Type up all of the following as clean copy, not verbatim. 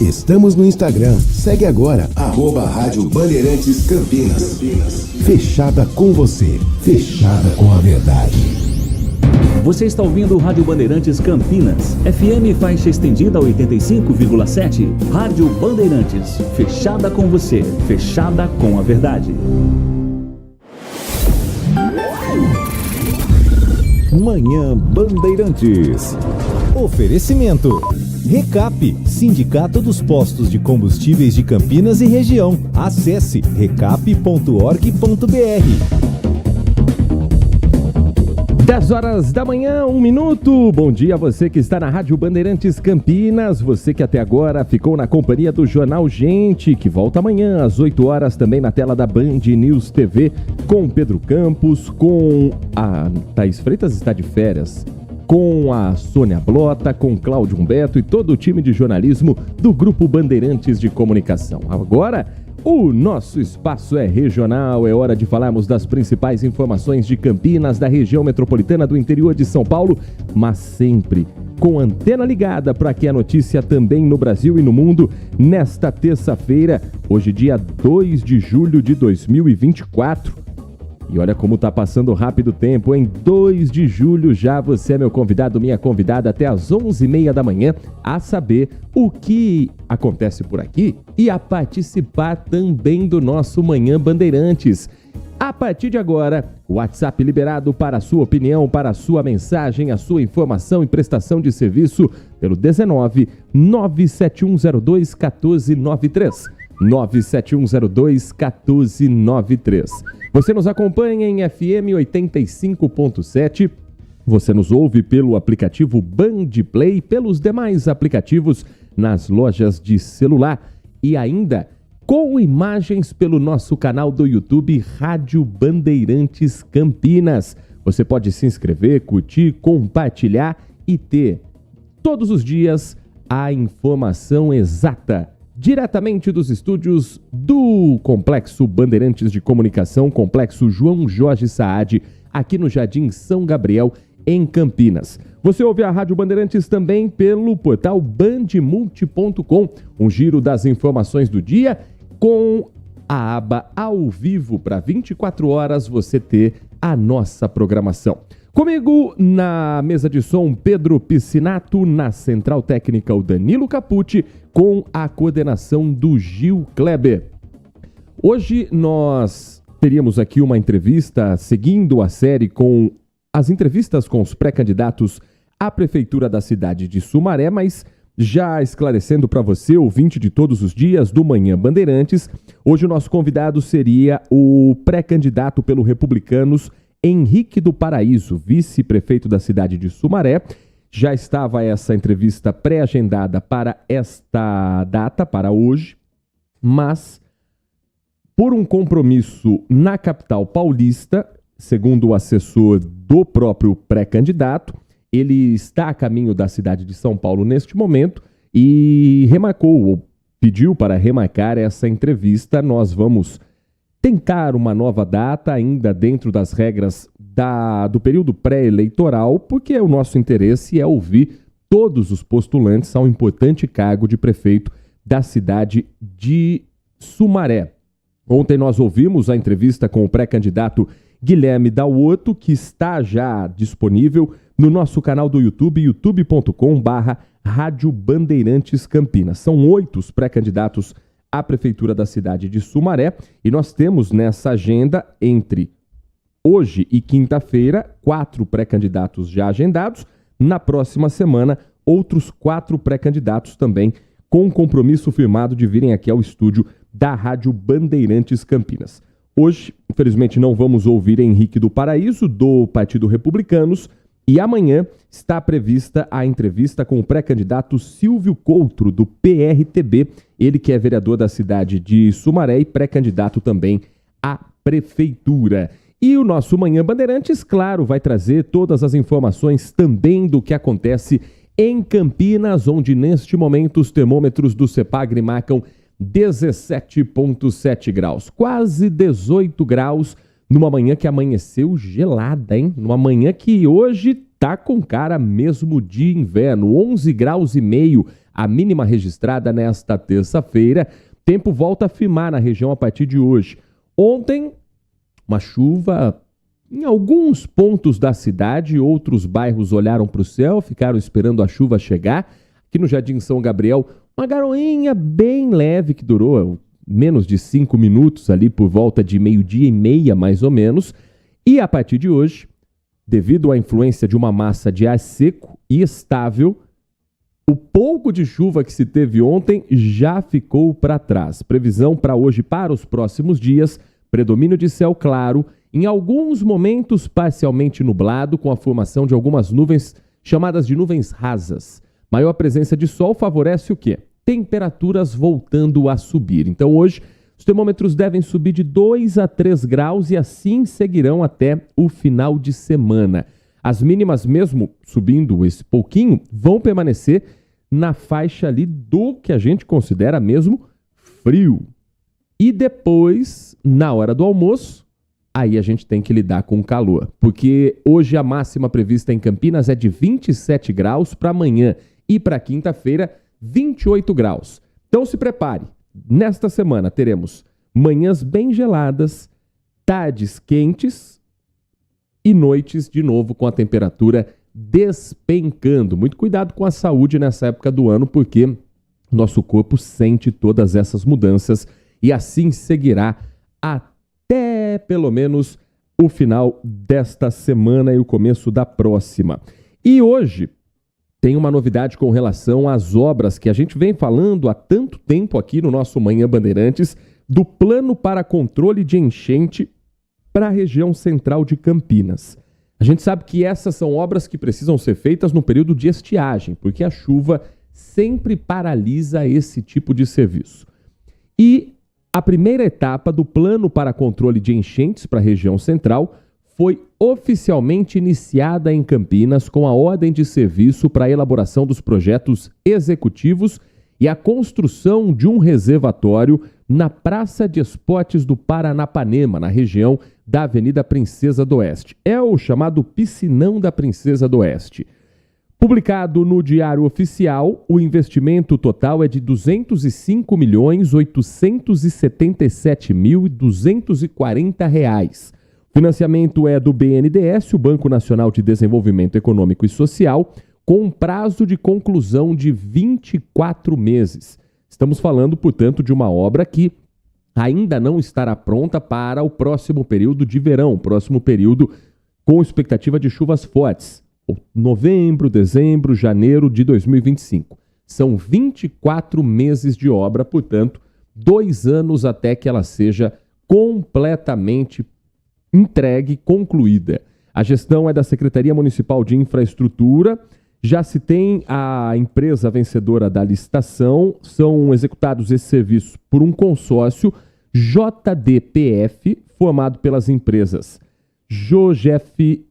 Estamos no Instagram. Segue agora, @Rádio Bandeirantes Campinas. Fechada com você. Fechada com a verdade. Você está ouvindo Rádio Bandeirantes Campinas, FM faixa estendida 85,7. Rádio Bandeirantes, fechada com você, fechada com a verdade. Manhã Bandeirantes. Oferecimento. Recap, Sindicato dos Postos de Combustíveis de Campinas e Região. Acesse recap.org.br. 10 horas da manhã, 1 minuto. Bom dia a você que está na Rádio Bandeirantes Campinas. Você que até agora ficou na companhia do Jornal Gente, que volta amanhã às 8 horas também na tela da Band News TV, com Pedro Campos, com a Thaís Freitas, está de férias, com a Sônia Blota, com Cláudio Humberto e todo o time de jornalismo do Grupo Bandeirantes de Comunicação. Agora, o nosso espaço é regional, é hora de falarmos das principais informações de Campinas, da região metropolitana, do interior de São Paulo, mas sempre com antena ligada para que a notícia também no Brasil e no mundo, nesta terça-feira, hoje dia 2 de julho de 2024. E olha como tá passando rápido o tempo, em 2 de julho já você é meu convidado, minha convidada, até às 11h30 da manhã, a saber o que acontece por aqui e a participar também do nosso Manhã Bandeirantes. A partir de agora, o WhatsApp liberado para a sua opinião, para a sua mensagem, a sua informação e prestação de serviço pelo 19 97102 1493. 97102 1493. Você nos acompanha em FM 85.7, você nos ouve pelo aplicativo Band Play, pelos demais aplicativos nas lojas de celular e ainda com imagens pelo nosso canal do YouTube Rádio Bandeirantes Campinas. Você pode se inscrever, curtir, compartilhar e ter todos os dias a informação exata diretamente dos estúdios do Complexo Bandeirantes de Comunicação, Complexo João Jorge Saad, aqui no Jardim São Gabriel, em Campinas. Você ouve a Rádio Bandeirantes também pelo portal bandmulti.com, um giro das informações do dia com a aba ao vivo para 24 horas você ter a nossa programação. Comigo na mesa de som, Pedro Piscinato, na central técnica, o Danilo Capucci, com a coordenação do Gil Kleber. Hoje nós teríamos aqui uma entrevista, seguindo a série com as entrevistas com os pré-candidatos à Prefeitura da cidade de Sumaré, mas já esclarecendo para você, ouvinte de todos os dias do Manhã Bandeirantes, hoje o nosso convidado seria o pré-candidato pelo Republicanos, Henrique do Paraíso, vice-prefeito da cidade de Sumaré. Já estava essa entrevista pré-agendada para esta data, para hoje, mas por um compromisso na capital paulista, segundo o assessor do próprio pré-candidato, ele está a caminho da cidade de São Paulo neste momento e remarcou, ou pediu para remarcar essa entrevista. Nós vamos tentar uma nova data, ainda dentro das regras do período pré-eleitoral, porque o nosso interesse é ouvir todos os postulantes ao importante cargo de prefeito da cidade de Sumaré. Ontem nós ouvimos a entrevista com o pré-candidato Guilherme Dauoto, que está já disponível no nosso canal do YouTube, youtube.com/Rádio Bandeirantes Campinas. São 8 os pré-candidatos à Prefeitura da cidade de Sumaré e nós temos nessa agenda, entre hoje e quinta-feira, 4 pré-candidatos já agendados. Na próxima semana, outros 4 pré-candidatos também com compromisso firmado de virem aqui ao estúdio da Rádio Bandeirantes Campinas. Hoje, infelizmente, não vamos ouvir Henrique do Paraíso, do Partido Republicanos, e amanhã está prevista a entrevista com o pré-candidato Silvio Coutro, do PRTB, ele que é vereador da cidade de Sumaré e pré-candidato também à prefeitura. E o nosso Manhã Bandeirantes, claro, vai trazer todas as informações também do que acontece em Campinas, onde neste momento os termômetros do CEPAGRE marcam 17,7 graus, quase 18 graus, numa manhã que amanheceu gelada, hein? Numa manhã que hoje tá com cara mesmo de inverno, 11 graus e meio a mínima registrada nesta terça-feira. Tempo volta a firmar na região a partir de hoje. Ontem, uma chuva em alguns pontos da cidade, outros bairros olharam para o céu, ficaram esperando a chuva chegar. Aqui no Jardim São Gabriel, uma garoinha bem leve que durou menos de 5 minutos, ali por volta de 12:30 mais ou menos. E a partir de hoje, devido à influência de uma massa de ar seco e estável, o pouco de chuva que se teve ontem já ficou para trás. Previsão para hoje e para os próximos dias, predomínio de céu claro, em alguns momentos parcialmente nublado, com a formação de algumas nuvens chamadas de nuvens rasas. Maior presença de sol favorece o quê? Temperaturas voltando a subir. Então hoje os termômetros devem subir de 2 a 3 graus e assim seguirão até o final de semana. As mínimas, mesmo subindo esse pouquinho, vão permanecer na faixa ali do que a gente considera mesmo frio. E depois, na hora do almoço, aí a gente tem que lidar com o calor. Porque hoje a máxima prevista em Campinas é de 27 graus para amanhã e para quinta-feira, 28 graus. Então se prepare. Nesta semana teremos manhãs bem geladas, tardes quentes e noites de novo com a temperatura despencando. Muito cuidado com a saúde nessa época do ano, porque nosso corpo sente todas essas mudanças e assim seguirá até pelo menos o final desta semana e o começo da próxima. E hoje tem uma novidade com relação às obras que a gente vem falando há tanto tempo aqui no nosso Manhã Bandeirantes, do plano para controle de enchente para a região central de Campinas. A gente sabe que essas são obras que precisam ser feitas no período de estiagem, porque a chuva sempre paralisa esse tipo de serviço. E a primeira etapa do plano para controle de enchentes para a região central foi oficialmente iniciada em Campinas com a ordem de serviço para a elaboração dos projetos executivos e a construção de um reservatório na Praça de Esportes do Paranapanema, na região da Avenida Princesa do Oeste. É o chamado Piscinão da Princesa do Oeste. Publicado no Diário Oficial, o investimento total é de R$ 205.877.240. O financiamento é do BNDES, o Banco Nacional de Desenvolvimento Econômico e Social, com um prazo de conclusão de 24 meses. Estamos falando, portanto, de uma obra que ainda não estará pronta para o próximo período de verão, próximo período com expectativa de chuvas fortes. Novembro, dezembro, janeiro de 2025. São 24 meses de obra, portanto, 2 anos até que ela seja completamente entregue, concluída. A gestão é da Secretaria Municipal de Infraestrutura. Já se tem a empresa vencedora da licitação. São executados esses serviços por um consórcio JDPF, formado pelas empresas Jogef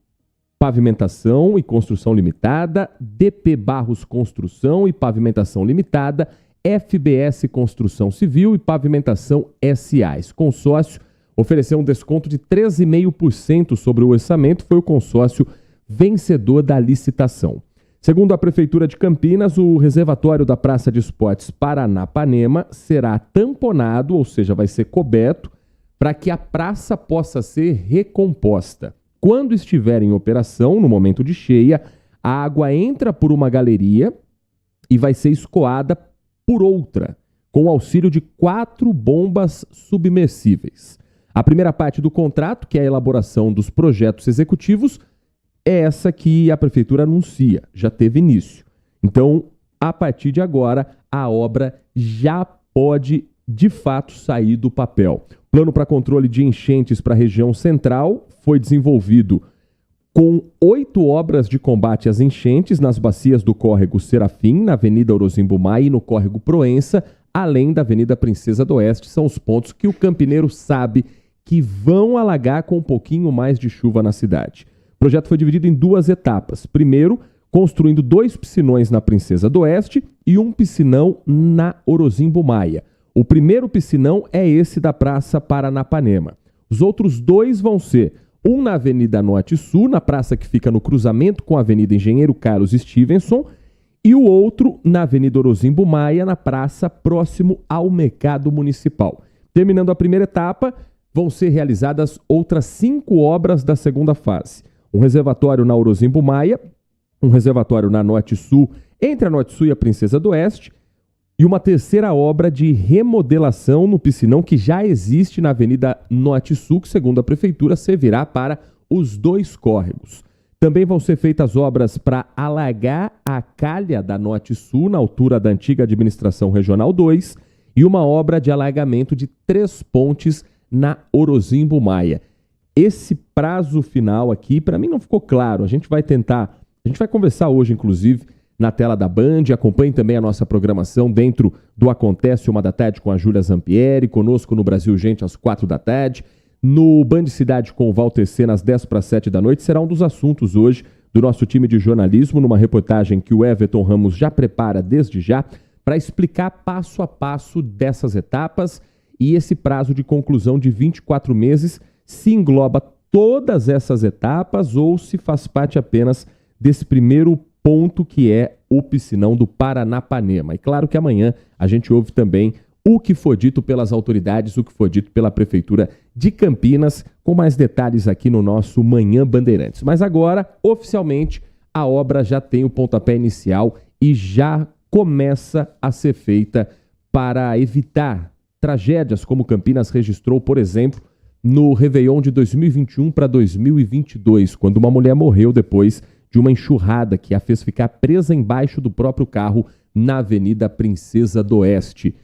Pavimentação e Construção Limitada, DP Barros Construção e Pavimentação Limitada, FBS Construção Civil e Pavimentação SA. Esse consórcio ofereceu um desconto de 13,5% sobre o orçamento, foi o consórcio vencedor da licitação. Segundo a Prefeitura de Campinas, o reservatório da Praça de Esportes Paranapanema será tamponado, ou seja, vai ser coberto, para que a praça possa ser recomposta. Quando estiver em operação, no momento de cheia, a água entra por uma galeria e vai ser escoada por outra, com o auxílio de 4 bombas submersíveis. A primeira parte do contrato, que é a elaboração dos projetos executivos, é essa que a Prefeitura anuncia, já teve início. Então, a partir de agora, a obra já pode, de fato, sair do papel. O plano para controle de enchentes para a região central foi desenvolvido com 8 obras de combate às enchentes nas bacias do córrego Serafim, na Avenida Orozimbo Maia e no córrego Proença, além da Avenida Princesa do Oeste. São os pontos que o campineiro sabe que vão alagar com um pouquinho mais de chuva na cidade. O projeto foi dividido em 2 etapas. Primeiro, construindo 2 piscinões na Princesa do Oeste e um piscinão na Orozimbo Maia. O primeiro piscinão é esse da Praça Paranapanema. Os outros 2 vão ser um na Avenida Norte Sul, na praça que fica no cruzamento com a Avenida Engenheiro Carlos Stevenson, e o outro na Avenida Orozimbo Maia, na praça próximo ao Mercado Municipal. Terminando a primeira etapa, vão ser realizadas outras 5 obras da segunda fase. Um reservatório na Orozimbo Maia, um reservatório na Norte Sul, entre a Norte Sul e a Princesa do Oeste, e uma terceira obra de remodelação no piscinão que já existe na Avenida Norte Sul, que segundo a Prefeitura servirá para os 2 córregos. Também vão ser feitas obras para alagar a calha da Norte Sul, na altura da antiga Administração Regional 2, e uma obra de alagamento de 3 pontes na Orozimbo Maia. Esse prazo final aqui, para mim, não ficou claro. A gente vai conversar hoje, inclusive, na tela da Band. Acompanhe também a nossa programação dentro do Acontece 1h com a Júlia Zampieri, conosco no Brasil Gente às 4h. No Band Cidade com o Walter Sena às 6:50 será um dos assuntos hoje do nosso time de jornalismo, numa reportagem que o Everton Ramos já prepara desde já para explicar passo a passo dessas etapas, e esse prazo de conclusão de 24 meses se engloba todas essas etapas ou se faz parte apenas desse primeiro ponto que é o piscinão do Paranapanema. E claro que amanhã a gente ouve também o que foi dito pelas autoridades, o que foi dito pela Prefeitura de Campinas, com mais detalhes aqui no nosso Manhã Bandeirantes. Mas agora, oficialmente, a obra já tem o pontapé inicial e já começa a ser feita para evitar tragédias como Campinas registrou, por exemplo, no Réveillon de 2021 para 2022, quando uma mulher morreu depois de uma enxurrada que a fez ficar presa embaixo do próprio carro na Avenida Princesa do Oeste.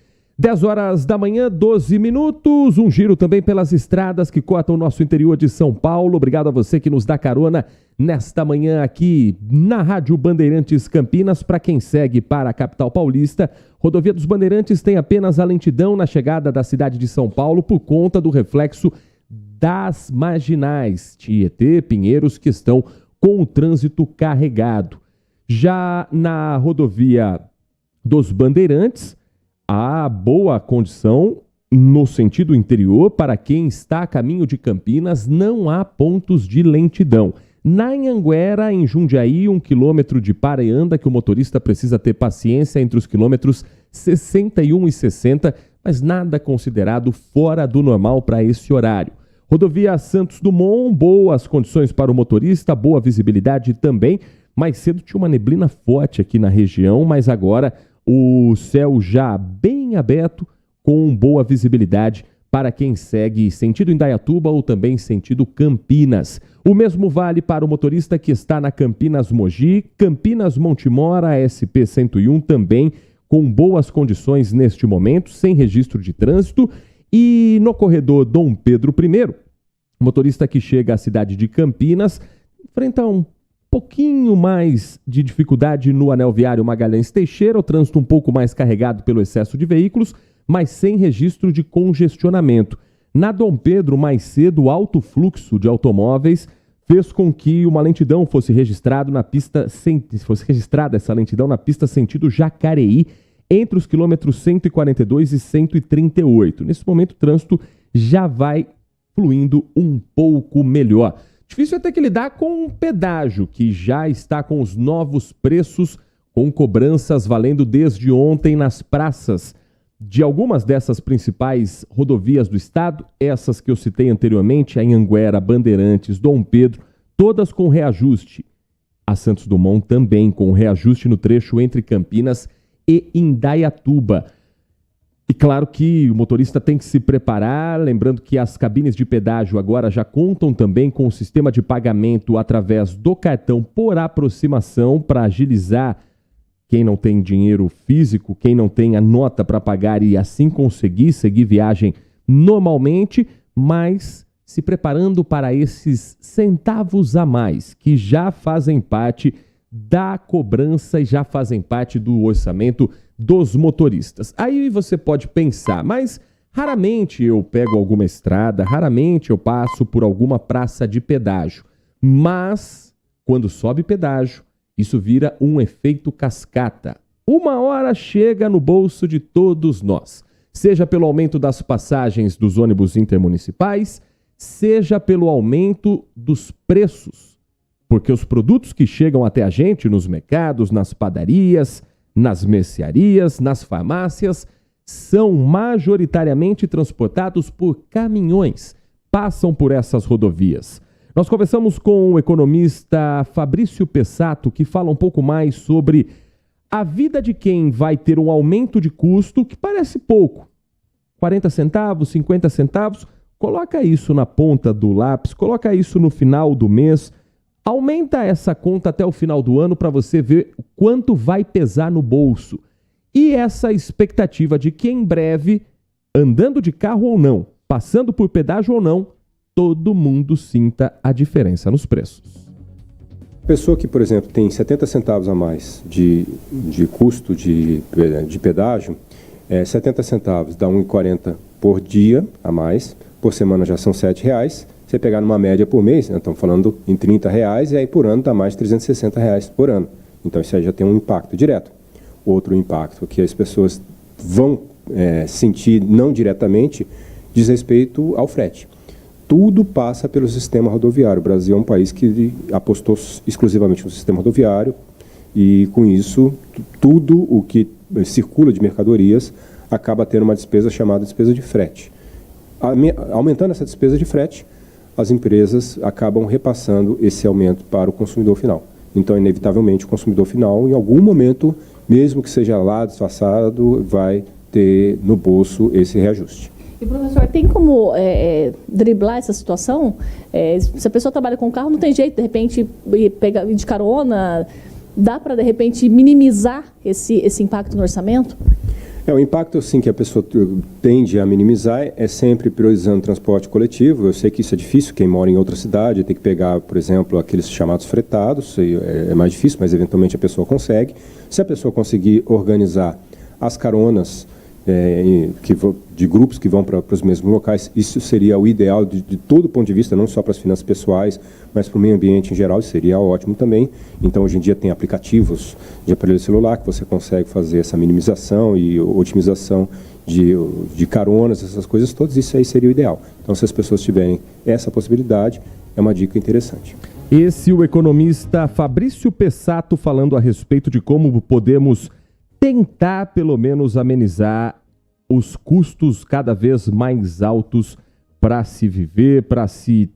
10h, 12 minutos, um giro também pelas estradas que cortam o nosso interior de São Paulo. Obrigado a você que nos dá carona nesta manhã aqui na Rádio Bandeirantes Campinas. Para quem segue para a capital paulista, Rodovia dos Bandeirantes tem apenas a lentidão na chegada da cidade de São Paulo por conta do reflexo das marginais Tietê, Pinheiros, que estão com o trânsito carregado. Já na Rodovia dos Bandeirantes, há boa condição no sentido interior. Para quem está a caminho de Campinas, não há pontos de lentidão. Na Anhanguera, em Jundiaí, 1 quilômetro de para e anda que o motorista precisa ter paciência entre os quilômetros 61 e 60, mas nada considerado fora do normal para esse horário. Rodovia Santos Dumont, boas condições para o motorista, boa visibilidade também. Mais cedo tinha uma neblina forte aqui na região, mas agora o céu já bem aberto, com boa visibilidade para quem segue sentido Indaiatuba ou também sentido Campinas. O mesmo vale para o motorista que está na Campinas Mogi, Campinas Montemora, SP 101 também com boas condições neste momento, sem registro de trânsito. E no corredor Dom Pedro I, o motorista que chega à cidade de Campinas enfrenta um pouquinho mais de dificuldade no anel viário Magalhães Teixeira, o trânsito um pouco mais carregado pelo excesso de veículos, mas sem registro de congestionamento. Na Dom Pedro, mais cedo, o alto fluxo de automóveis fez com que uma lentidão fosse registrada essa lentidão na pista sentido Jacareí, entre os quilômetros 142 e 138. Nesse momento, o trânsito já vai fluindo um pouco melhor. Difícil é ter que lidar com um pedágio, que já está com os novos preços, com cobranças valendo desde ontem nas praças de algumas dessas principais rodovias do estado, essas que eu citei anteriormente, a Anhanguera, Bandeirantes, Dom Pedro, todas com reajuste. A Santos Dumont também com reajuste no trecho entre Campinas e Indaiatuba. E claro que o motorista tem que se preparar, lembrando que as cabines de pedágio agora já contam também com o sistema de pagamento através do cartão por aproximação para agilizar quem não tem dinheiro físico, quem não tem a nota para pagar e assim conseguir seguir viagem normalmente, mas se preparando para esses centavos a mais que já fazem parte da cobrança e já fazem parte do orçamento dos motoristas. Aí você pode pensar, mas raramente eu pego alguma estrada, raramente eu passo por alguma praça de pedágio. Mas, quando sobe pedágio, isso vira um efeito cascata. Uma hora chega no bolso de todos nós. Seja pelo aumento das passagens dos ônibus intermunicipais, seja pelo aumento dos preços porque os produtos que chegam até a gente nos mercados, nas padarias, nas mercearias, nas farmácias, são majoritariamente transportados por caminhões, passam por essas rodovias. Nós conversamos com o economista Fabrício Pessato, que fala um pouco mais sobre a vida de quem vai ter um aumento de custo que parece pouco, 40 centavos, 50 centavos, coloca isso na ponta do lápis, coloca isso no final do mês, aumenta essa conta até o final do ano para você ver quanto vai pesar no bolso. E essa expectativa de que em breve, andando de carro ou não, passando por pedágio ou não, todo mundo sinta a diferença nos preços. Pessoa que, por exemplo, tem 70 centavos a mais de custo de pedágio, 70 centavos dá 1,40 por dia a mais, por semana já são R$7. Você pegar numa média por mês, estamos falando em R$30, e aí por ano dá mais de R$360 por ano. Então isso aí já tem um impacto direto. Outro impacto que as pessoas vão sentir não diretamente diz respeito ao frete. Tudo passa pelo sistema rodoviário. O Brasil é um país que apostou exclusivamente no sistema rodoviário e, com isso, tudo o que circula de mercadorias acaba tendo uma despesa chamada despesa de frete. Aumentando essa despesa de frete, as empresas acabam repassando esse aumento para o consumidor final. Então, inevitavelmente, o consumidor final, em algum momento, mesmo que seja lá disfarçado, vai ter no bolso esse reajuste. E, professor, tem como driblar essa situação? Se a pessoa trabalha com carro, não tem jeito, de repente, ir de carona, dá para, de repente, minimizar esse impacto no orçamento? O impacto, sim, que a pessoa tende a minimizar é sempre priorizando transporte coletivo. Eu sei que isso é difícil, quem mora em outra cidade tem que pegar, por exemplo, aqueles chamados fretados, é mais difícil, mas eventualmente a pessoa consegue. Se a pessoa conseguir organizar as caronas de grupos que vão para os mesmos locais, isso seria o ideal de todo ponto de vista, não só para as finanças pessoais, mas para o meio ambiente em geral, isso seria ótimo também. Então, hoje em dia tem aplicativos de aparelho celular que você consegue fazer essa minimização e otimização de caronas, essas coisas todas, isso aí seria o ideal. Então, se as pessoas tiverem essa possibilidade, é uma dica interessante. Esse é o economista Fabrício Pessato falando a respeito de como podemos tentar, pelo menos, amenizar os custos cada vez mais altos para se viver, para se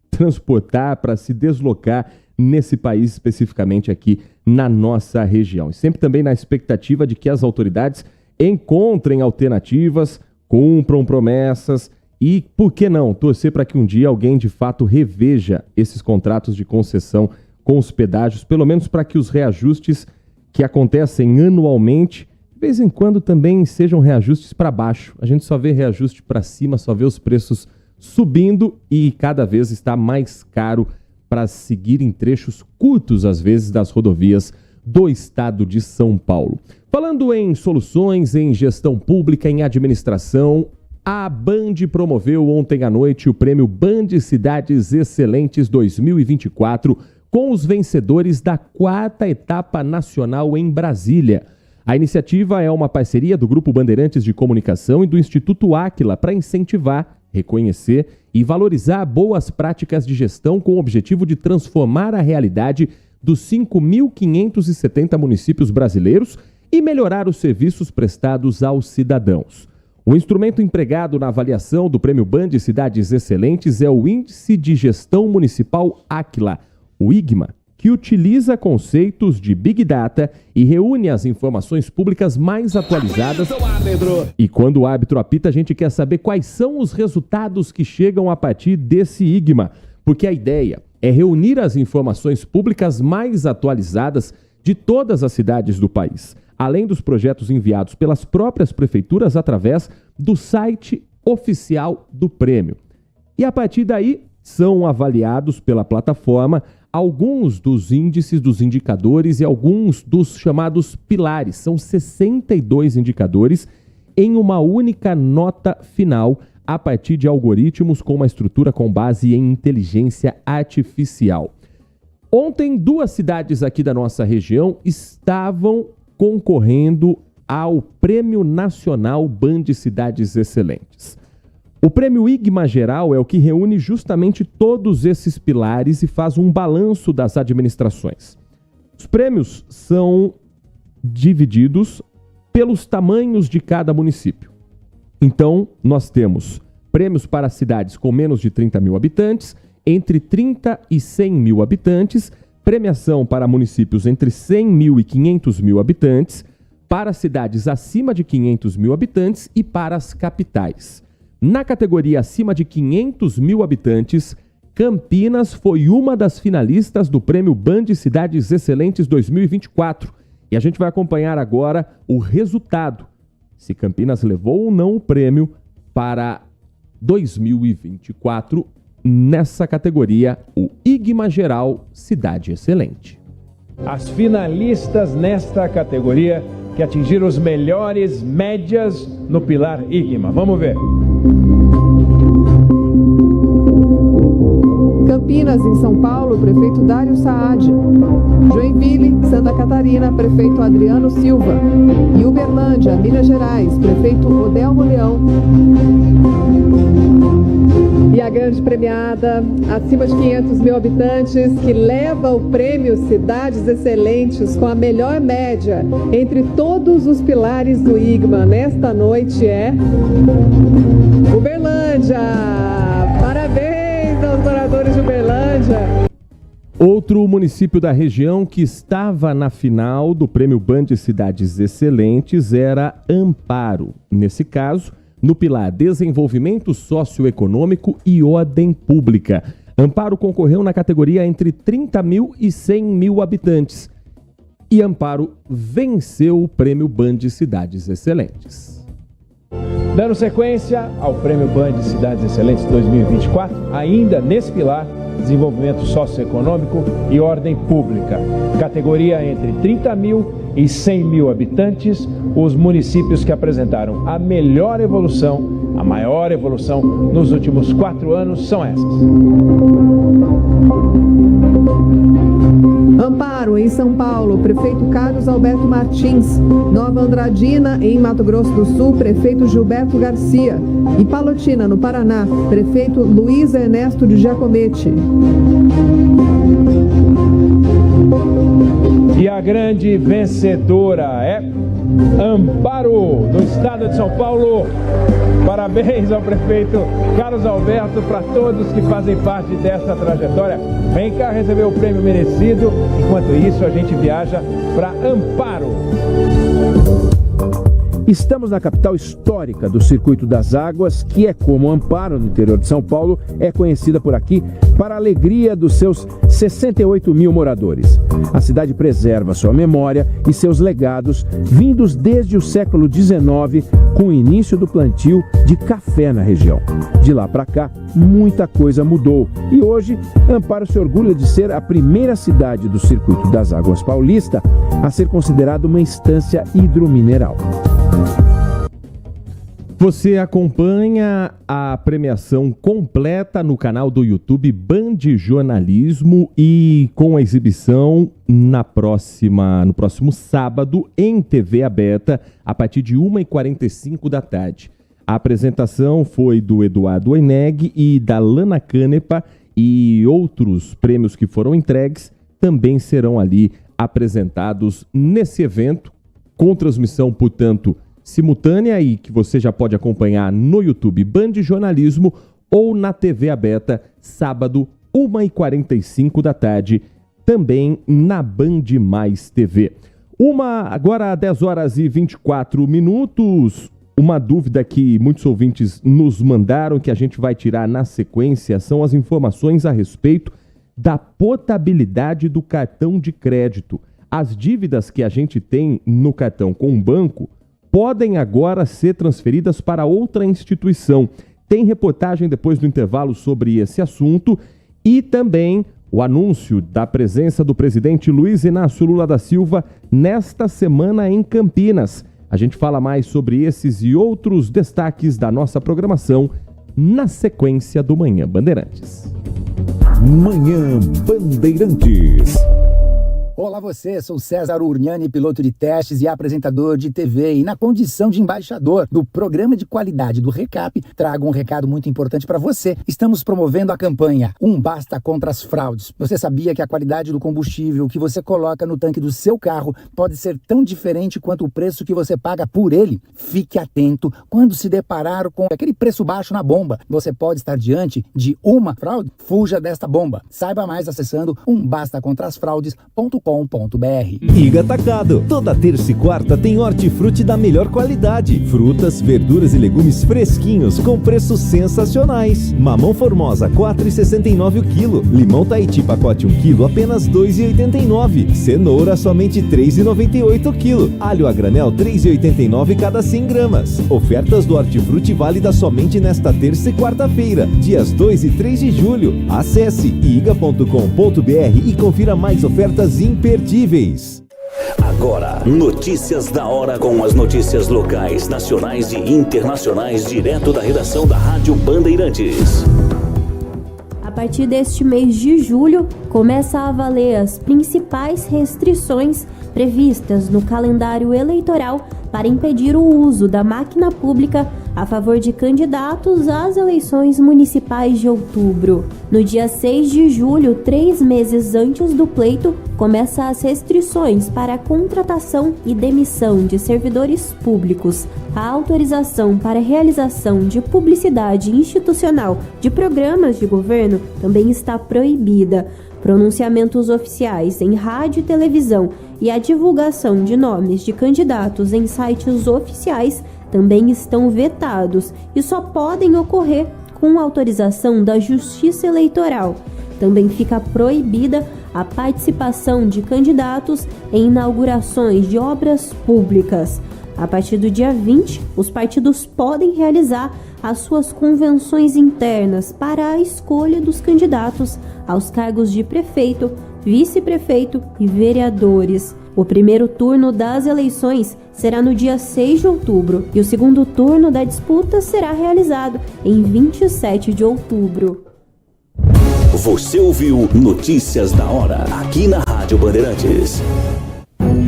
transportar, para se deslocar nesse país, especificamente aqui na nossa região. E sempre também na expectativa de que as autoridades encontrem alternativas, cumpram promessas e, por que não, torcer para que um dia alguém de fato reveja esses contratos de concessão com os pedágios, pelo menos para que os reajustes que acontecem anualmente, de vez em quando também sejam reajustes para baixo. A gente só vê reajuste para cima, só vê os preços subindo e cada vez está mais caro para seguir em trechos curtos, às vezes, das rodovias do estado de São Paulo. Falando em soluções, em gestão pública, em administração, a Band promoveu ontem à noite o prêmio Band Cidades Excelentes 2024 com os vencedores da 4ª etapa nacional em Brasília. A iniciativa é uma parceria do Grupo Bandeirantes de Comunicação e do Instituto Áquila para incentivar, reconhecer e valorizar boas práticas de gestão com o objetivo de transformar a realidade dos 5.570 municípios brasileiros e melhorar os serviços prestados aos cidadãos. O instrumento empregado na avaliação do Prêmio Band Cidades Excelentes é o Índice de Gestão Municipal Áquila, o IGMA, que utiliza conceitos de Big Data e reúne as informações públicas mais atualizadas. E quando o árbitro apita, a gente quer saber quais são os resultados que chegam a partir desse IGMA, porque a ideia é reunir as informações públicas mais atualizadas de todas as cidades do país, além dos projetos enviados pelas próprias prefeituras através do site oficial do prêmio. E a partir daí, são avaliados pela plataforma alguns dos índices, dos indicadores e alguns dos chamados pilares. São 62 indicadores em uma única nota final a partir de algoritmos com uma estrutura com base em inteligência artificial. Ontem, 2 cidades aqui da nossa região estavam concorrendo ao Prêmio Nacional Band Cidades Excelentes. O prêmio IGMA Geral é o que reúne justamente todos esses pilares e faz um balanço das administrações. Os prêmios são divididos pelos tamanhos de cada município. Então, nós temos prêmios para cidades com menos de 30 mil habitantes, entre 30 e 100 mil habitantes, premiação para municípios entre 100 mil e 500 mil habitantes, para cidades acima de 500 mil habitantes e para as capitais. Na categoria acima de 500 mil habitantes, Campinas foi uma das finalistas do Prêmio Band Cidades Excelentes 2024. E a gente vai acompanhar agora o resultado, se Campinas levou ou não o prêmio para 2024 nessa categoria, o IGMA Geral Cidade Excelente. As finalistas nesta categoria que atingiram os melhores médias no pilar IGMA. Vamos ver. Campinas, em São Paulo, prefeito Dário Saad. Joinville, Santa Catarina, prefeito Adriano Silva. E Uberlândia, Minas Gerais, prefeito Odelmo Leão. E a grande premiada, acima de 500 mil habitantes, que leva o prêmio Cidades Excelentes com a melhor média entre todos os pilares do IGMA nesta noite é Uberlândia. Parabéns aos moradores de Uberlândia. Outro município da região que estava na final do Prêmio Band Cidades Excelentes era Amparo. Nesse caso, no pilar Desenvolvimento Socioeconômico e Ordem Pública. Amparo concorreu na categoria entre 30 mil e 100 mil habitantes. E Amparo venceu o Prêmio Band Cidades Excelentes. Dando sequência ao Prêmio Band Cidades Excelentes 2024, ainda nesse pilar, Desenvolvimento Socioeconômico e Ordem Pública. Categoria entre 30 mil e 100 mil habitantes, os municípios que apresentaram a melhor evolução, a maior evolução nos últimos 4 anos são essas. Amparo, em São Paulo, prefeito Carlos Alberto Martins. Nova Andradina, em Mato Grosso do Sul, prefeito Gilberto Garcia. E Palotina, no Paraná, prefeito Luiz Ernesto de Giacometti. E a grande vencedora é Amparo, do estado de São Paulo. Parabéns ao prefeito Carlos Alberto, para todos que fazem parte dessa trajetória. Vem cá receber o prêmio merecido. Enquanto isso, a gente viaja para Amparo. Estamos na capital histórica do Circuito das Águas, que é como Amparo, no interior de São Paulo, é conhecida por aqui para a alegria dos seus 68 mil moradores. A cidade preserva sua memória e seus legados, vindos desde o século XIX, com o início do plantio de café na região. De lá para cá, muita coisa mudou e hoje, Amparo se orgulha de ser a primeira cidade do Circuito das Águas paulista a ser considerada uma instância hidromineral. Você acompanha a premiação completa no canal do YouTube Band Jornalismo e com a exibição no próximo sábado em TV aberta a partir de 1h45 da tarde. A apresentação foi do Eduardo Oineg e da Lana Canepa e outros prêmios que foram entregues também serão ali apresentados nesse evento, com transmissão, portanto, simultânea e que você já pode acompanhar no YouTube Band Jornalismo ou na TV aberta, sábado, 1h45 da tarde, também na Band Mais TV. Agora, 10 horas e 24 minutos, uma dúvida que muitos ouvintes nos mandaram, que a gente vai tirar na sequência, são as informações a respeito da potabilidade do cartão de crédito. As dívidas que a gente tem no cartão com o banco podem agora ser transferidas para outra instituição. Tem reportagem depois do intervalo sobre esse assunto e também o anúncio da presença do presidente Luiz Inácio Lula da Silva nesta semana em Campinas. A gente fala mais sobre esses e outros destaques da nossa programação na sequência do Manhã Bandeirantes. Manhã Bandeirantes. Olá você, sou César Urniani, piloto de testes e apresentador de TV, e na condição de embaixador do programa de qualidade do Recap, trago um recado muito importante para você. Estamos promovendo a campanha Um Basta contra as Fraudes. Você sabia que a qualidade do combustível que você coloca no tanque do seu carro pode ser tão diferente quanto o preço que você paga por ele? Fique atento quando se deparar com aquele preço baixo na bomba. Você pode estar diante de uma fraude? Fuja desta bomba. Saiba mais acessando umbastacontrasfraudes.com.br. Iga Atacado. Toda terça e quarta tem hortifruti da melhor qualidade. Frutas, verduras e legumes fresquinhos com preços sensacionais. Mamão Formosa, R$ 4,69 o quilo. Limão Tahiti, pacote 1 quilo, apenas R$ 2,89. Cenoura, somente R$ 3,98 o quilo. Alho a granel, R$ 3,89 cada 100 gramas. Ofertas do hortifruti válida somente nesta terça e quarta-feira, dias 2 e 3 de julho. Acesse iga.com.br e confira mais ofertas imperdíveis. Agora, notícias da hora com as notícias locais, nacionais e internacionais, direto da redação da Rádio Bandeirantes. A partir deste mês de julho, começa a valer as principais restrições previstas no calendário eleitoral para impedir o uso da máquina pública a favor de candidatos às eleições municipais de outubro. No dia 6 de julho, 3 meses antes do pleito, começam as restrições para a contratação e demissão de servidores públicos. A autorização para a realização de publicidade institucional de programas de governo também está proibida. Pronunciamentos oficiais em rádio e televisão e a divulgação de nomes de candidatos em sites oficiais também estão vetados e só podem ocorrer com autorização da Justiça Eleitoral. Também fica proibida a participação de candidatos em inaugurações de obras públicas. A partir do dia 20, os partidos podem realizar as suas convenções internas para a escolha dos candidatos aos cargos de prefeito, vice-prefeito e vereadores. O primeiro turno das eleições será no dia 6 de outubro e o segundo turno da disputa será realizado em 27 de outubro. Você ouviu Notícias da Hora, aqui na Rádio Bandeirantes.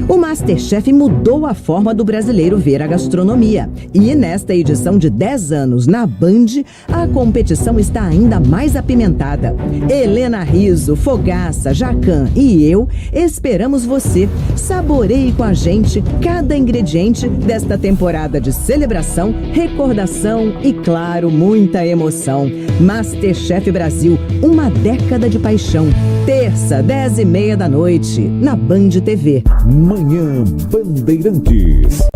O MasterChef mudou a forma do brasileiro ver a gastronomia. E nesta edição de 10 anos na Band, a competição está ainda mais apimentada. Helena Rizzo, Fogaça, Jacan e eu esperamos você. Saboreie com a gente cada ingrediente desta temporada de celebração, recordação e, claro, muita emoção. MasterChef Brasil, uma década de paixão. Terça, 10h30 da noite, na Band TV. Manhã Bandeirantes.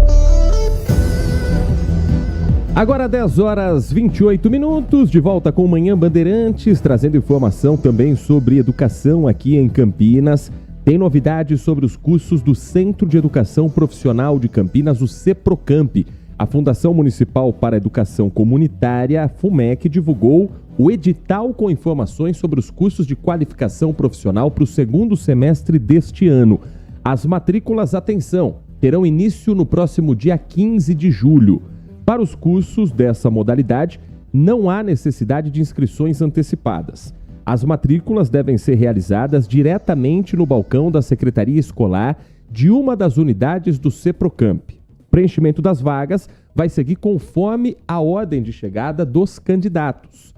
Agora 10 horas 28 minutos, de volta com Manhã Bandeirantes, trazendo informação também sobre educação aqui em Campinas. Tem novidades sobre os cursos do Centro de Educação Profissional de Campinas, o CEPROCAMP. A Fundação Municipal para a Educação Comunitária, a FUMEC, divulgou o edital com informações sobre os cursos de qualificação profissional para o segundo semestre deste ano. As matrículas, atenção, terão início no próximo dia 15 de julho. Para os cursos dessa modalidade, não há necessidade de inscrições antecipadas. As matrículas devem ser realizadas diretamente no balcão da Secretaria Escolar de uma das unidades do CEPROCAMP. O preenchimento das vagas vai seguir conforme a ordem de chegada dos candidatos.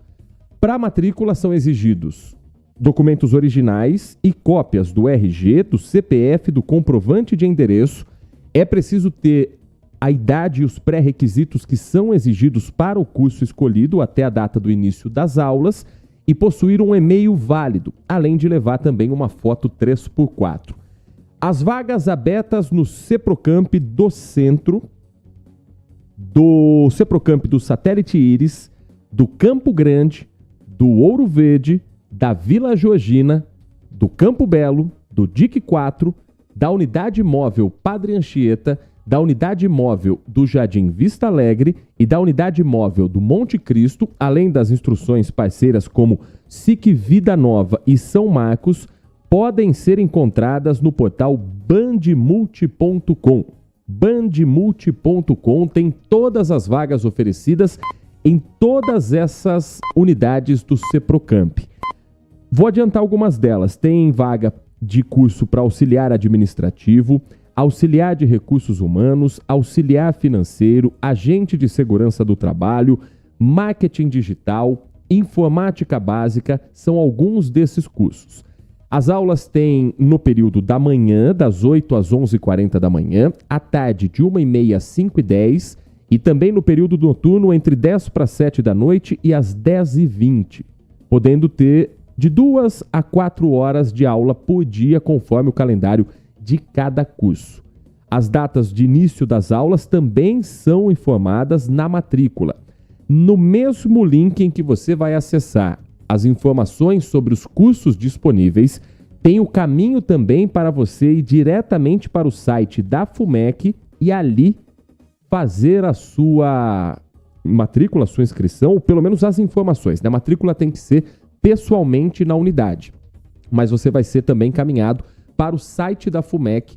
Para a matrícula são exigidos documentos originais e cópias do RG, do CPF, do comprovante de endereço. É preciso ter a idade e os pré-requisitos que são exigidos para o curso escolhido até a data do início das aulas e possuir um e-mail válido, além de levar também uma foto 3x4. As vagas abertas no CEPROCAMP do Centro, do CEPROCAMP do Satélite Íris, do Campo Grande, do Ouro Verde, da Vila Georgina, do Campo Belo, do DIC 4, da Unidade Móvel Padre Anchieta, da Unidade Móvel do Jardim Vista Alegre e da Unidade Móvel do Monte Cristo, além das instruções parceiras como SIC Vida Nova e São Marcos, podem ser encontradas no portal bandmulti.com. Bandmulti.com tem todas as vagas oferecidas em todas essas unidades do CEPROCAMP. Vou adiantar algumas delas. Tem vaga de curso para auxiliar administrativo, auxiliar de recursos humanos, auxiliar financeiro, agente de segurança do trabalho, marketing digital, informática básica, são alguns desses cursos. As aulas têm no período da manhã, das 8 às 11h40 da manhã, à tarde de 1h30 às 5h10 e também no período noturno entre 10 para 7 da noite e às 10h20, podendo ter de 2 a 4 horas de aula por dia, conforme o calendário de cada curso. As datas de início das aulas também são informadas na matrícula. No mesmo link em que você vai acessar as informações sobre os cursos disponíveis, tem o caminho também para você ir diretamente para o site da FUMEC e ali fazer a sua matrícula, a sua inscrição, ou pelo menos as informações. A matrícula tem que ser pessoalmente na unidade, mas você vai ser também encaminhado para o site da FUMEC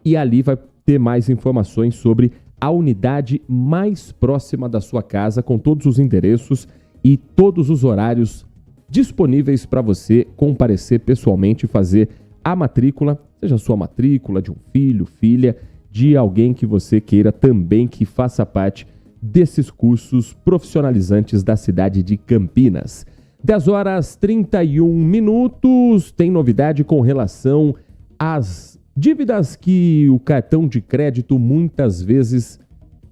e ali vai ter mais informações sobre a unidade mais próxima da sua casa, com todos os endereços e todos os horários disponíveis para você comparecer pessoalmente e fazer a matrícula, seja a sua matrícula de um filho, filha, de alguém que você queira também que faça parte desses cursos profissionalizantes da cidade de Campinas. 10h31, tem novidade com relação às dívidas que o cartão de crédito muitas vezes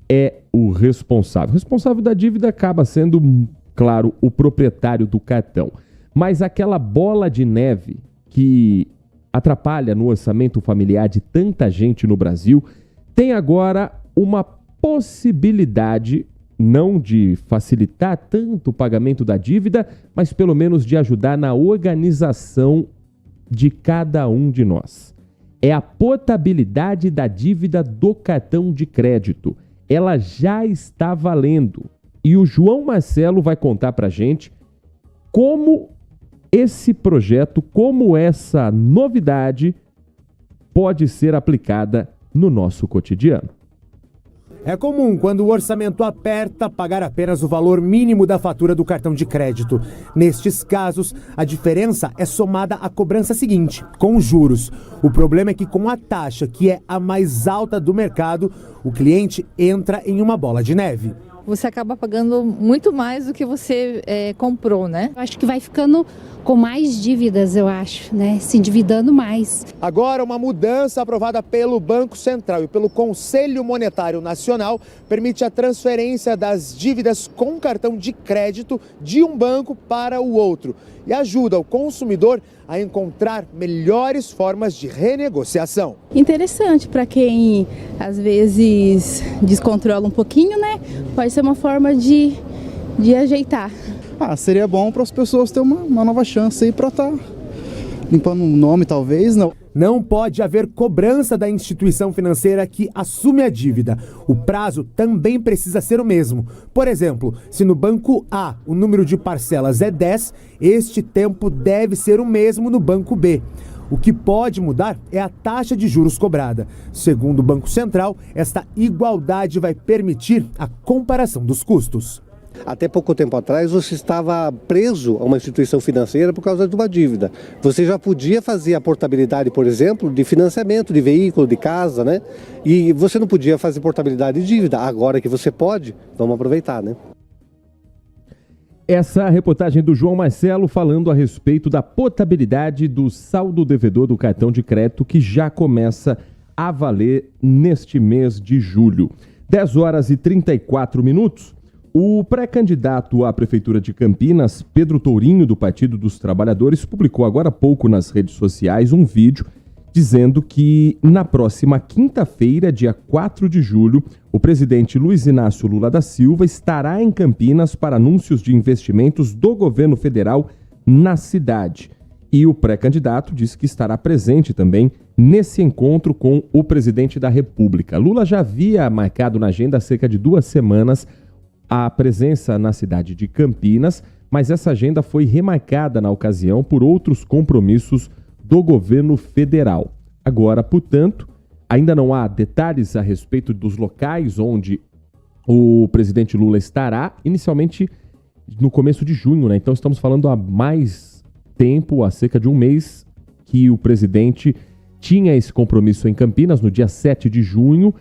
é o responsável. O responsável da dívida acaba sendo, claro, o proprietário do cartão. Mas aquela bola de neve que atrapalha no orçamento familiar de tanta gente no Brasil tem agora uma possibilidade, não de facilitar tanto o pagamento da dívida, mas pelo menos de ajudar na organização de cada um de nós. É a portabilidade da dívida do cartão de crédito. Ela já está valendo. E o João Marcelo vai contar pra gente como esse projeto, como essa novidade pode ser aplicada no nosso cotidiano. É comum, quando o orçamento aperta, pagar apenas o valor mínimo da fatura do cartão de crédito. Nestes casos, a diferença é somada à cobrança seguinte, com juros. O problema é que com a taxa, que é a mais alta do mercado, o cliente entra em uma bola de neve. Você acaba pagando muito mais do que você comprou, né? Acho que vai ficando com mais dívidas, eu acho, né? Se endividando mais. Agora, uma mudança aprovada pelo Banco Central e pelo Conselho Monetário Nacional permite a transferência das dívidas com cartão de crédito de um banco para o outro e ajuda o consumidor a encontrar melhores formas de renegociação. Interessante para quem às vezes descontrola um pouquinho, né? Pode ser uma forma de ajeitar. Seria bom para as pessoas terem uma nova chance aí para estar limpando o nome, talvez, não. Não pode haver cobrança da instituição financeira que assume a dívida. O prazo também precisa ser o mesmo. Por exemplo, se no banco A o número de parcelas é 10, este tempo deve ser o mesmo no banco B. O que pode mudar é a taxa de juros cobrada. Segundo o Banco Central, esta igualdade vai permitir a comparação dos custos. Até pouco tempo atrás você estava preso a uma instituição financeira por causa de uma dívida. Você já podia fazer a portabilidade, por exemplo, de financiamento de veículo, de casa, né? E você não podia fazer portabilidade de dívida. Agora que você pode, vamos aproveitar, né? Essa reportagem do João Marcelo falando a respeito da portabilidade do saldo devedor do cartão de crédito que já começa a valer neste mês de julho. 10h34. O pré-candidato à Prefeitura de Campinas, Pedro Tourinho, do Partido dos Trabalhadores, publicou agora há pouco nas redes sociais um vídeo dizendo que na próxima quinta-feira, dia 4 de julho, o presidente Luiz Inácio Lula da Silva estará em Campinas para anúncios de investimentos do governo federal na cidade. E o pré-candidato disse que estará presente também nesse encontro com o presidente da República. Lula já havia marcado na agenda há cerca de 2 semanas a presença na cidade de Campinas, mas essa agenda foi remarcada na ocasião por outros compromissos do governo federal. Agora, portanto, ainda não há detalhes a respeito dos locais onde o presidente Lula estará, inicialmente no começo de junho, né? Então estamos falando há mais tempo, há cerca de um mês, que o presidente tinha esse compromisso em Campinas no dia 7 de junho.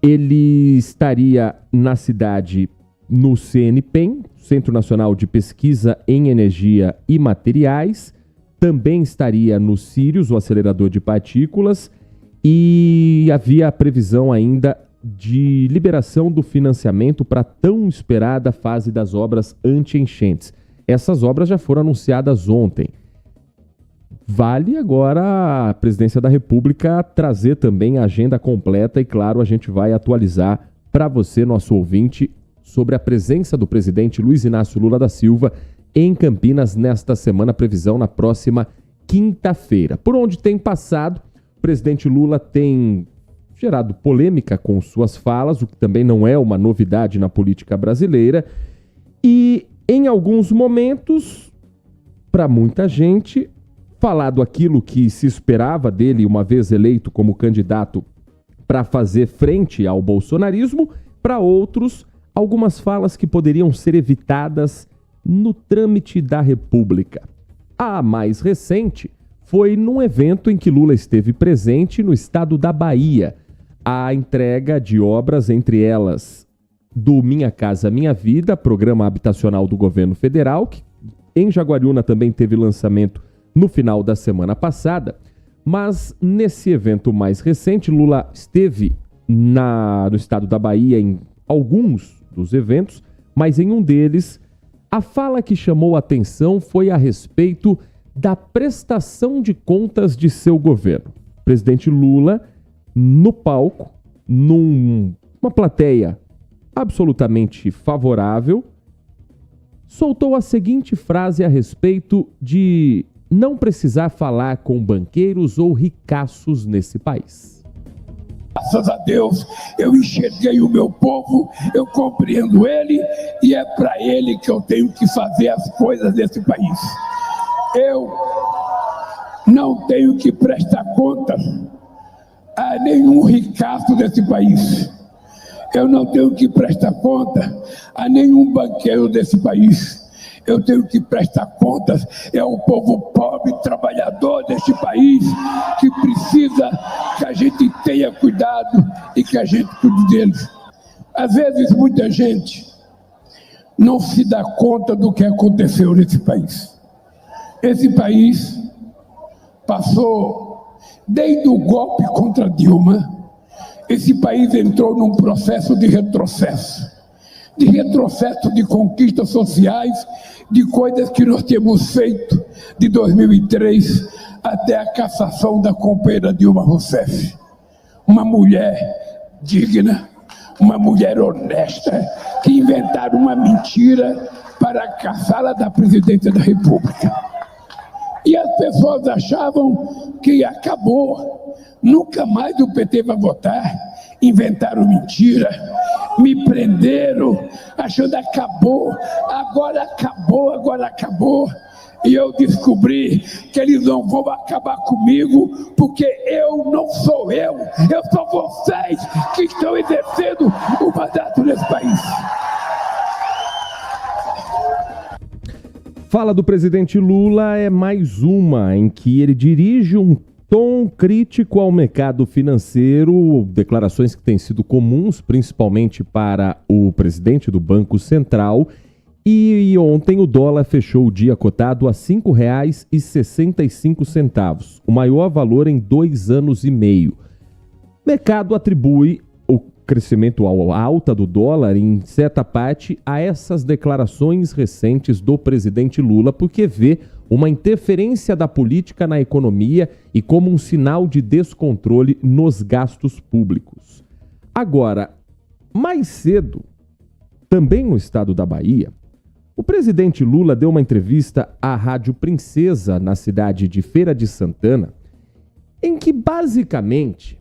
Ele estaria na cidade no CNPEM, Centro Nacional de Pesquisa em Energia e Materiais. Também estaria no Sirius, o acelerador de partículas. E havia a previsão ainda de liberação do financiamento para a tão esperada fase das obras anti-enchentes. Essas obras já foram anunciadas ontem. Vale agora a Presidência da República trazer também a agenda completa e, claro, a gente vai atualizar para você, nosso ouvinte, sobre a presença do presidente Luiz Inácio Lula da Silva em Campinas nesta semana, previsão na próxima quinta-feira. Por onde tem passado, o presidente Lula tem gerado polêmica com suas falas, o que também não é uma novidade na política brasileira. E, em alguns momentos, para muita gente, falado aquilo que se esperava dele uma vez eleito como candidato para fazer frente ao bolsonarismo, para outros, algumas falas que poderiam ser evitadas no trâmite da República. A mais recente foi num evento em que Lula esteve presente no estado da Bahia, a entrega de obras, entre elas do Minha Casa Minha Vida, programa habitacional do governo federal, que em Jaguariúna também teve lançamento no final da semana passada. Mas nesse evento mais recente, Lula esteve no estado da Bahia em alguns dos eventos, mas em um deles, a fala que chamou a atenção foi a respeito da prestação de contas de seu governo. O presidente Lula, no palco, numa plateia absolutamente favorável, soltou a seguinte frase a respeito de não precisar falar com banqueiros ou ricaços nesse país. Graças a Deus, eu enxerguei o meu povo, eu compreendo ele e é para ele que eu tenho que fazer as coisas desse país. Eu não tenho que prestar contas a nenhum ricaço desse país. Eu não tenho que prestar conta a nenhum banqueiro desse país. Eu tenho que prestar contas ao povo pobre, trabalhador deste país, que precisa que a gente tenha cuidado e que a gente cuide deles. Às vezes, muita gente não se dá conta do que aconteceu nesse país. Esse país passou, desde o golpe contra Dilma, esse país entrou num processo de retrocesso de conquistas sociais, de coisas que nós temos feito de 2003 até a cassação da companheira Dilma Rousseff. Uma mulher digna, uma mulher honesta, que inventaram uma mentira para caçá-la da presidência da República. E as pessoas achavam que acabou, nunca mais o PT vai votar. Inventaram mentira, me prenderam, achando que acabou, agora acabou. E eu descobri que eles não vão acabar comigo, porque eu não sou eu sou vocês que estão exercendo o mandato nesse país. Fala do presidente Lula é mais uma em que ele dirige um tom crítico ao mercado financeiro, declarações que têm sido comuns, principalmente para o presidente do Banco Central. E ontem o dólar fechou o dia cotado a R$ 5,65, o maior valor em 2 anos e meio. O mercado atribui o crescimento, a alta do dólar, em certa parte, a essas declarações recentes do presidente Lula, porque vê uma interferência da política na economia e como um sinal de descontrole nos gastos públicos. Agora, mais cedo, também no estado da Bahia, o presidente Lula deu uma entrevista à Rádio Princesa, na cidade de Feira de Santana, em que basicamente,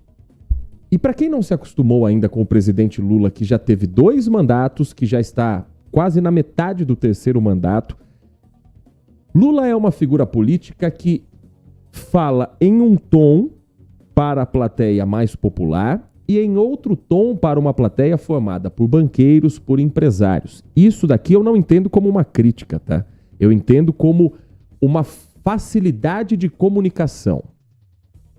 e para quem não se acostumou ainda com o presidente Lula, que já teve 2 mandatos, que já está quase na metade do 3º mandato, Lula é uma figura política que fala em um tom para a plateia mais popular e em outro tom para uma plateia formada por banqueiros, por empresários. Isso daqui eu não entendo como uma crítica, tá? Eu entendo como uma facilidade de comunicação.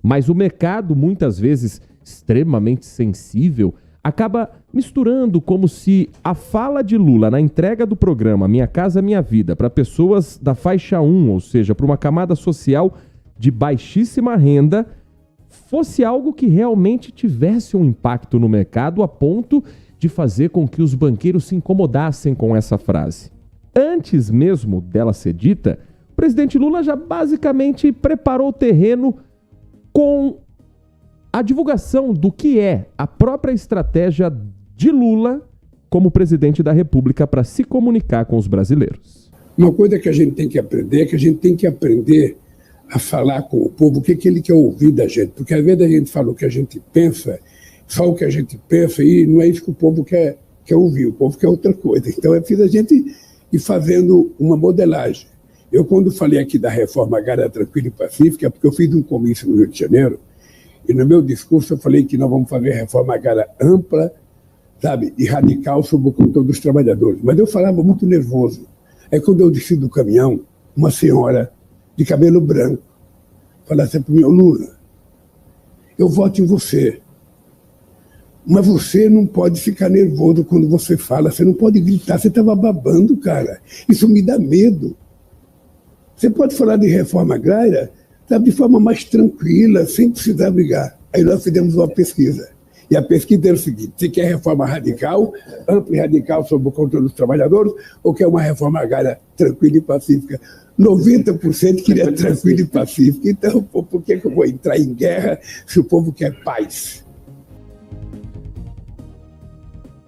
Mas o mercado, muitas vezes extremamente sensível, acaba misturando como se a fala de Lula na entrega do programa Minha Casa Minha Vida para pessoas da faixa 1, ou seja, para uma camada social de baixíssima renda, fosse algo que realmente tivesse um impacto no mercado a ponto de fazer com que os banqueiros se incomodassem com essa frase. Antes mesmo dela ser dita, o presidente Lula já basicamente preparou o terreno com a divulgação do que é a própria estratégia de Lula como presidente da República para se comunicar com os brasileiros. Uma coisa que a gente tem que aprender é que a gente tem que aprender a falar com o povo o que ele quer ouvir da gente. Porque às vezes a gente fala o que a gente pensa, só o que a gente pensa, e não é isso que o povo quer ouvir, o povo quer outra coisa. Então é preciso a gente ir fazendo uma modelagem. Eu, quando falei aqui da reforma agrária tranquila e pacífica, é porque eu fiz um comício no Rio de Janeiro, e no meu discurso eu falei que nós vamos fazer reforma agrária ampla, sabe, e radical sobre o controle dos trabalhadores. Mas eu falava muito nervoso. Aí quando eu desci do caminhão, uma senhora de cabelo branco falava assim para mim: Lula, eu voto em você, mas você não pode ficar nervoso quando você fala, você não pode gritar, você estava babando, cara. Isso me dá medo. Você pode falar de reforma agrária, sabe, de forma mais tranquila, sem precisar brigar. Aí nós fizemos uma pesquisa. E a pesquisa era o seguinte: você quer reforma radical, ampla e radical sobre o controle dos trabalhadores, ou quer uma reforma agrária tranquila e pacífica? 90% queria tranquila e pacífica. Então, por que eu vou entrar em guerra se o povo quer paz?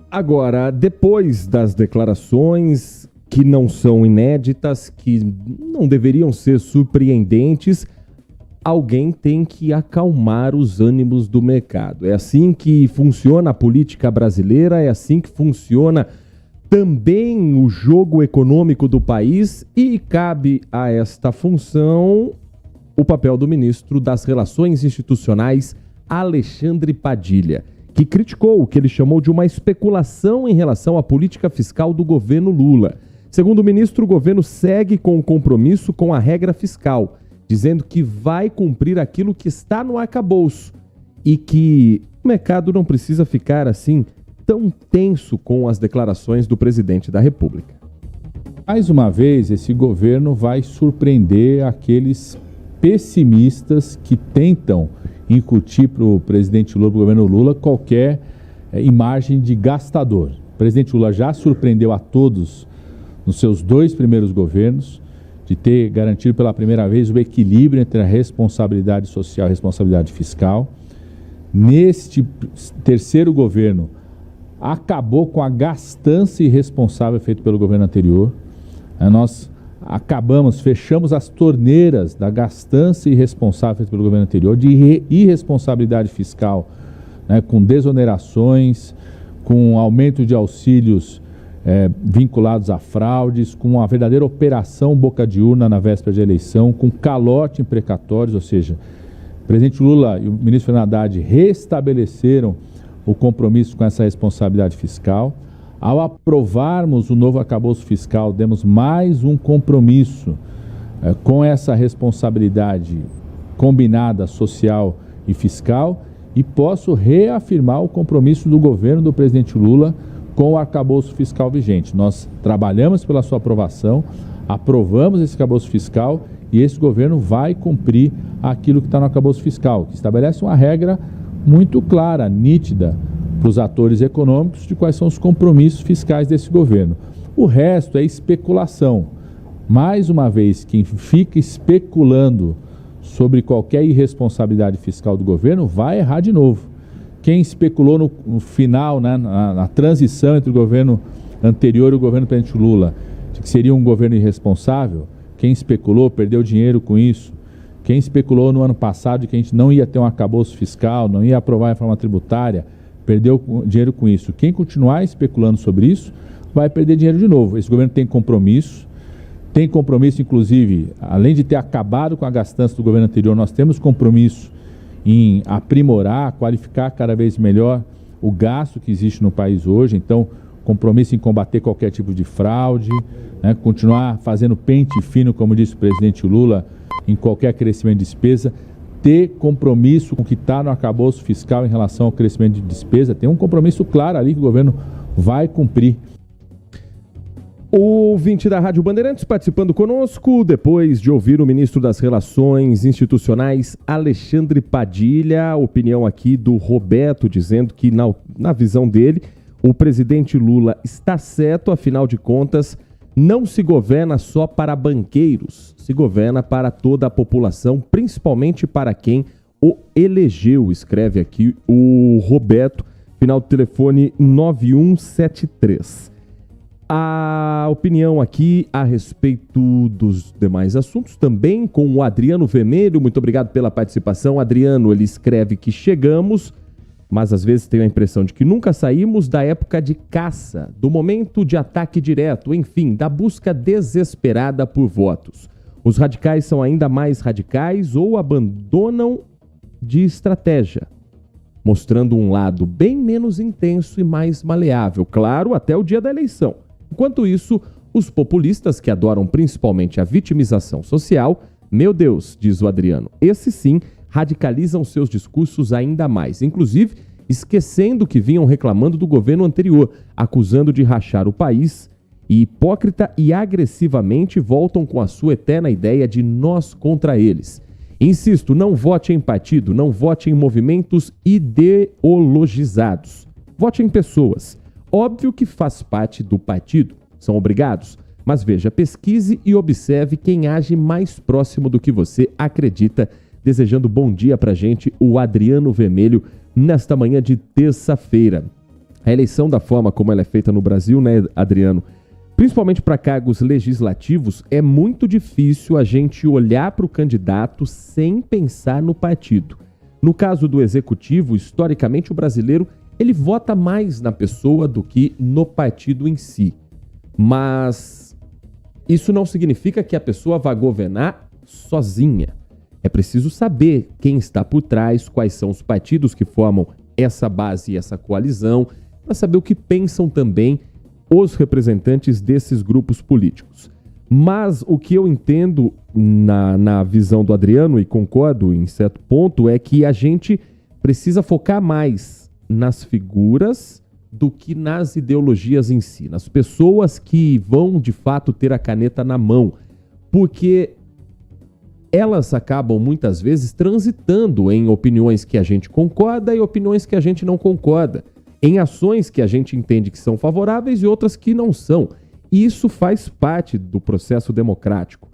Agora, depois das declarações que não são inéditas, que não deveriam ser surpreendentes, alguém tem que acalmar os ânimos do mercado. É assim que funciona a política brasileira, é assim que funciona também o jogo econômico do país, e cabe a esta função o papel do ministro das Relações Institucionais, Alexandre Padilha, que criticou o que ele chamou de uma especulação em relação à política fiscal do governo Lula. Segundo o ministro, o governo segue com o compromisso com a regra fiscal, dizendo que vai cumprir aquilo que está no arcabouço e que o mercado não precisa ficar assim tão tenso com as declarações do presidente da República. Mais uma vez, esse governo vai surpreender aqueles pessimistas que tentam incutir para o presidente Lula, para o governo Lula, qualquer imagem de gastador. O presidente Lula já surpreendeu a todos nos seus 2 primeiros governos, de ter garantido pela primeira vez o equilíbrio entre a responsabilidade social e a responsabilidade fiscal. Neste terceiro governo, acabou com a gastança irresponsável feita pelo governo anterior. Nós fechamos as torneiras da gastança irresponsável feita pelo governo anterior, de irresponsabilidade fiscal, né, com desonerações, com aumento de auxílios vinculados a fraudes, com uma verdadeira operação boca de urna na véspera de eleição, com calote em precatórios, ou seja, o presidente Lula e o ministro Fernando Haddad restabeleceram o compromisso com essa responsabilidade fiscal. Ao aprovarmos o novo arcabouço fiscal, demos mais um compromisso com essa responsabilidade combinada social e fiscal, e posso reafirmar o compromisso do governo do presidente Lula com o arcabouço fiscal vigente. Nós trabalhamos pela sua aprovação, aprovamos esse arcabouço fiscal, e esse governo vai cumprir aquilo que está no arcabouço fiscal, que estabelece uma regra muito clara, nítida, para os atores econômicos de quais são os compromissos fiscais desse governo. O resto é especulação. Mais uma vez, quem fica especulando sobre qualquer irresponsabilidade fiscal do governo vai errar de novo. Quem especulou no final, né, na transição entre o governo anterior e o governo do presidente Lula, de que seria um governo irresponsável, quem especulou perdeu dinheiro com isso. Quem especulou no ano passado de que a gente não ia ter um arcabouço fiscal, não ia aprovar a reforma tributária, perdeu dinheiro com isso. Quem continuar especulando sobre isso vai perder dinheiro de novo. Esse governo tem compromisso, inclusive, além de ter acabado com a gastança do governo anterior, nós temos compromisso em aprimorar, qualificar cada vez melhor o gasto que existe no país hoje. Então, compromisso em combater qualquer tipo de fraude, né, continuar fazendo pente fino, como disse o presidente Lula, em qualquer crescimento de despesa, ter compromisso com o que está no arcabouço fiscal em relação ao crescimento de despesa. Tem um compromisso claro ali que o governo vai cumprir. O ouvinte da Rádio Bandeirantes participando conosco, depois de ouvir o ministro das Relações Institucionais, Alexandre Padilha, a opinião aqui do Roberto, dizendo que, na visão dele, o presidente Lula está certo, afinal de contas, não se governa só para banqueiros, se governa para toda a população, principalmente para quem o elegeu, escreve aqui o Roberto, final do telefone 9173. A opinião aqui a respeito dos demais assuntos, também com o Adriano Vermelho. Muito obrigado pela participação. Adriano, ele escreve que chegamos, mas às vezes tenho a impressão de que nunca saímos da época de caça, do momento de ataque direto, enfim, da busca desesperada por votos. Os radicais são ainda mais radicais ou abandonam de estratégia, mostrando um lado bem menos intenso e mais maleável, claro, até o dia da eleição. Enquanto isso, os populistas que adoram principalmente a vitimização social, meu Deus, diz o Adriano, esses sim radicalizam seus discursos ainda mais, inclusive esquecendo que vinham reclamando do governo anterior, acusando de rachar o país, e hipócrita e agressivamente voltam com a sua eterna ideia de nós contra eles. Insisto, não vote em partido, não vote em movimentos ideologizados. Vote em pessoas. Óbvio que faz parte do partido, são obrigados, mas veja, pesquise e observe quem age mais próximo do que você acredita. Desejando bom dia pra gente, o Adriano Vermelho, nesta manhã de terça-feira. A eleição da forma como ela é feita no Brasil, né, Adriano? Principalmente para cargos legislativos, é muito difícil a gente olhar para o candidato sem pensar no partido. No caso do executivo, historicamente o brasileiro ele vota mais na pessoa do que no partido em si. Mas isso não significa que a pessoa vá governar sozinha. É preciso saber quem está por trás, quais são os partidos que formam essa base e essa coalizão, para saber o que pensam também os representantes desses grupos políticos. Mas o que eu entendo na visão do Adriano, e concordo em certo ponto, é que a gente precisa focar mais nas figuras do que nas ideologias em si, nas pessoas que vão de fato ter a caneta na mão, porque elas acabam muitas vezes transitando em opiniões que a gente concorda e opiniões que a gente não concorda, em ações que a gente entende que são favoráveis e outras que não são. E isso faz parte do processo democrático.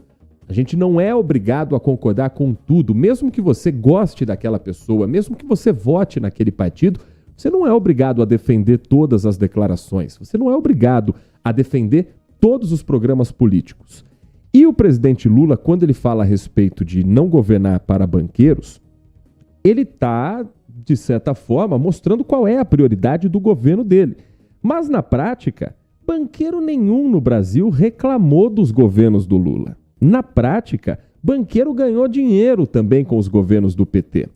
A gente não é obrigado a concordar com tudo, mesmo que você goste daquela pessoa, mesmo que você vote naquele partido, você não é obrigado a defender todas as declarações, você não é obrigado a defender todos os programas políticos. E o presidente Lula, quando ele fala a respeito de não governar para banqueiros, ele está, de certa forma, mostrando qual é a prioridade do governo dele. Mas, na prática, banqueiro nenhum no Brasil reclamou dos governos do Lula. Na prática, banqueiro ganhou dinheiro também com os governos do PT.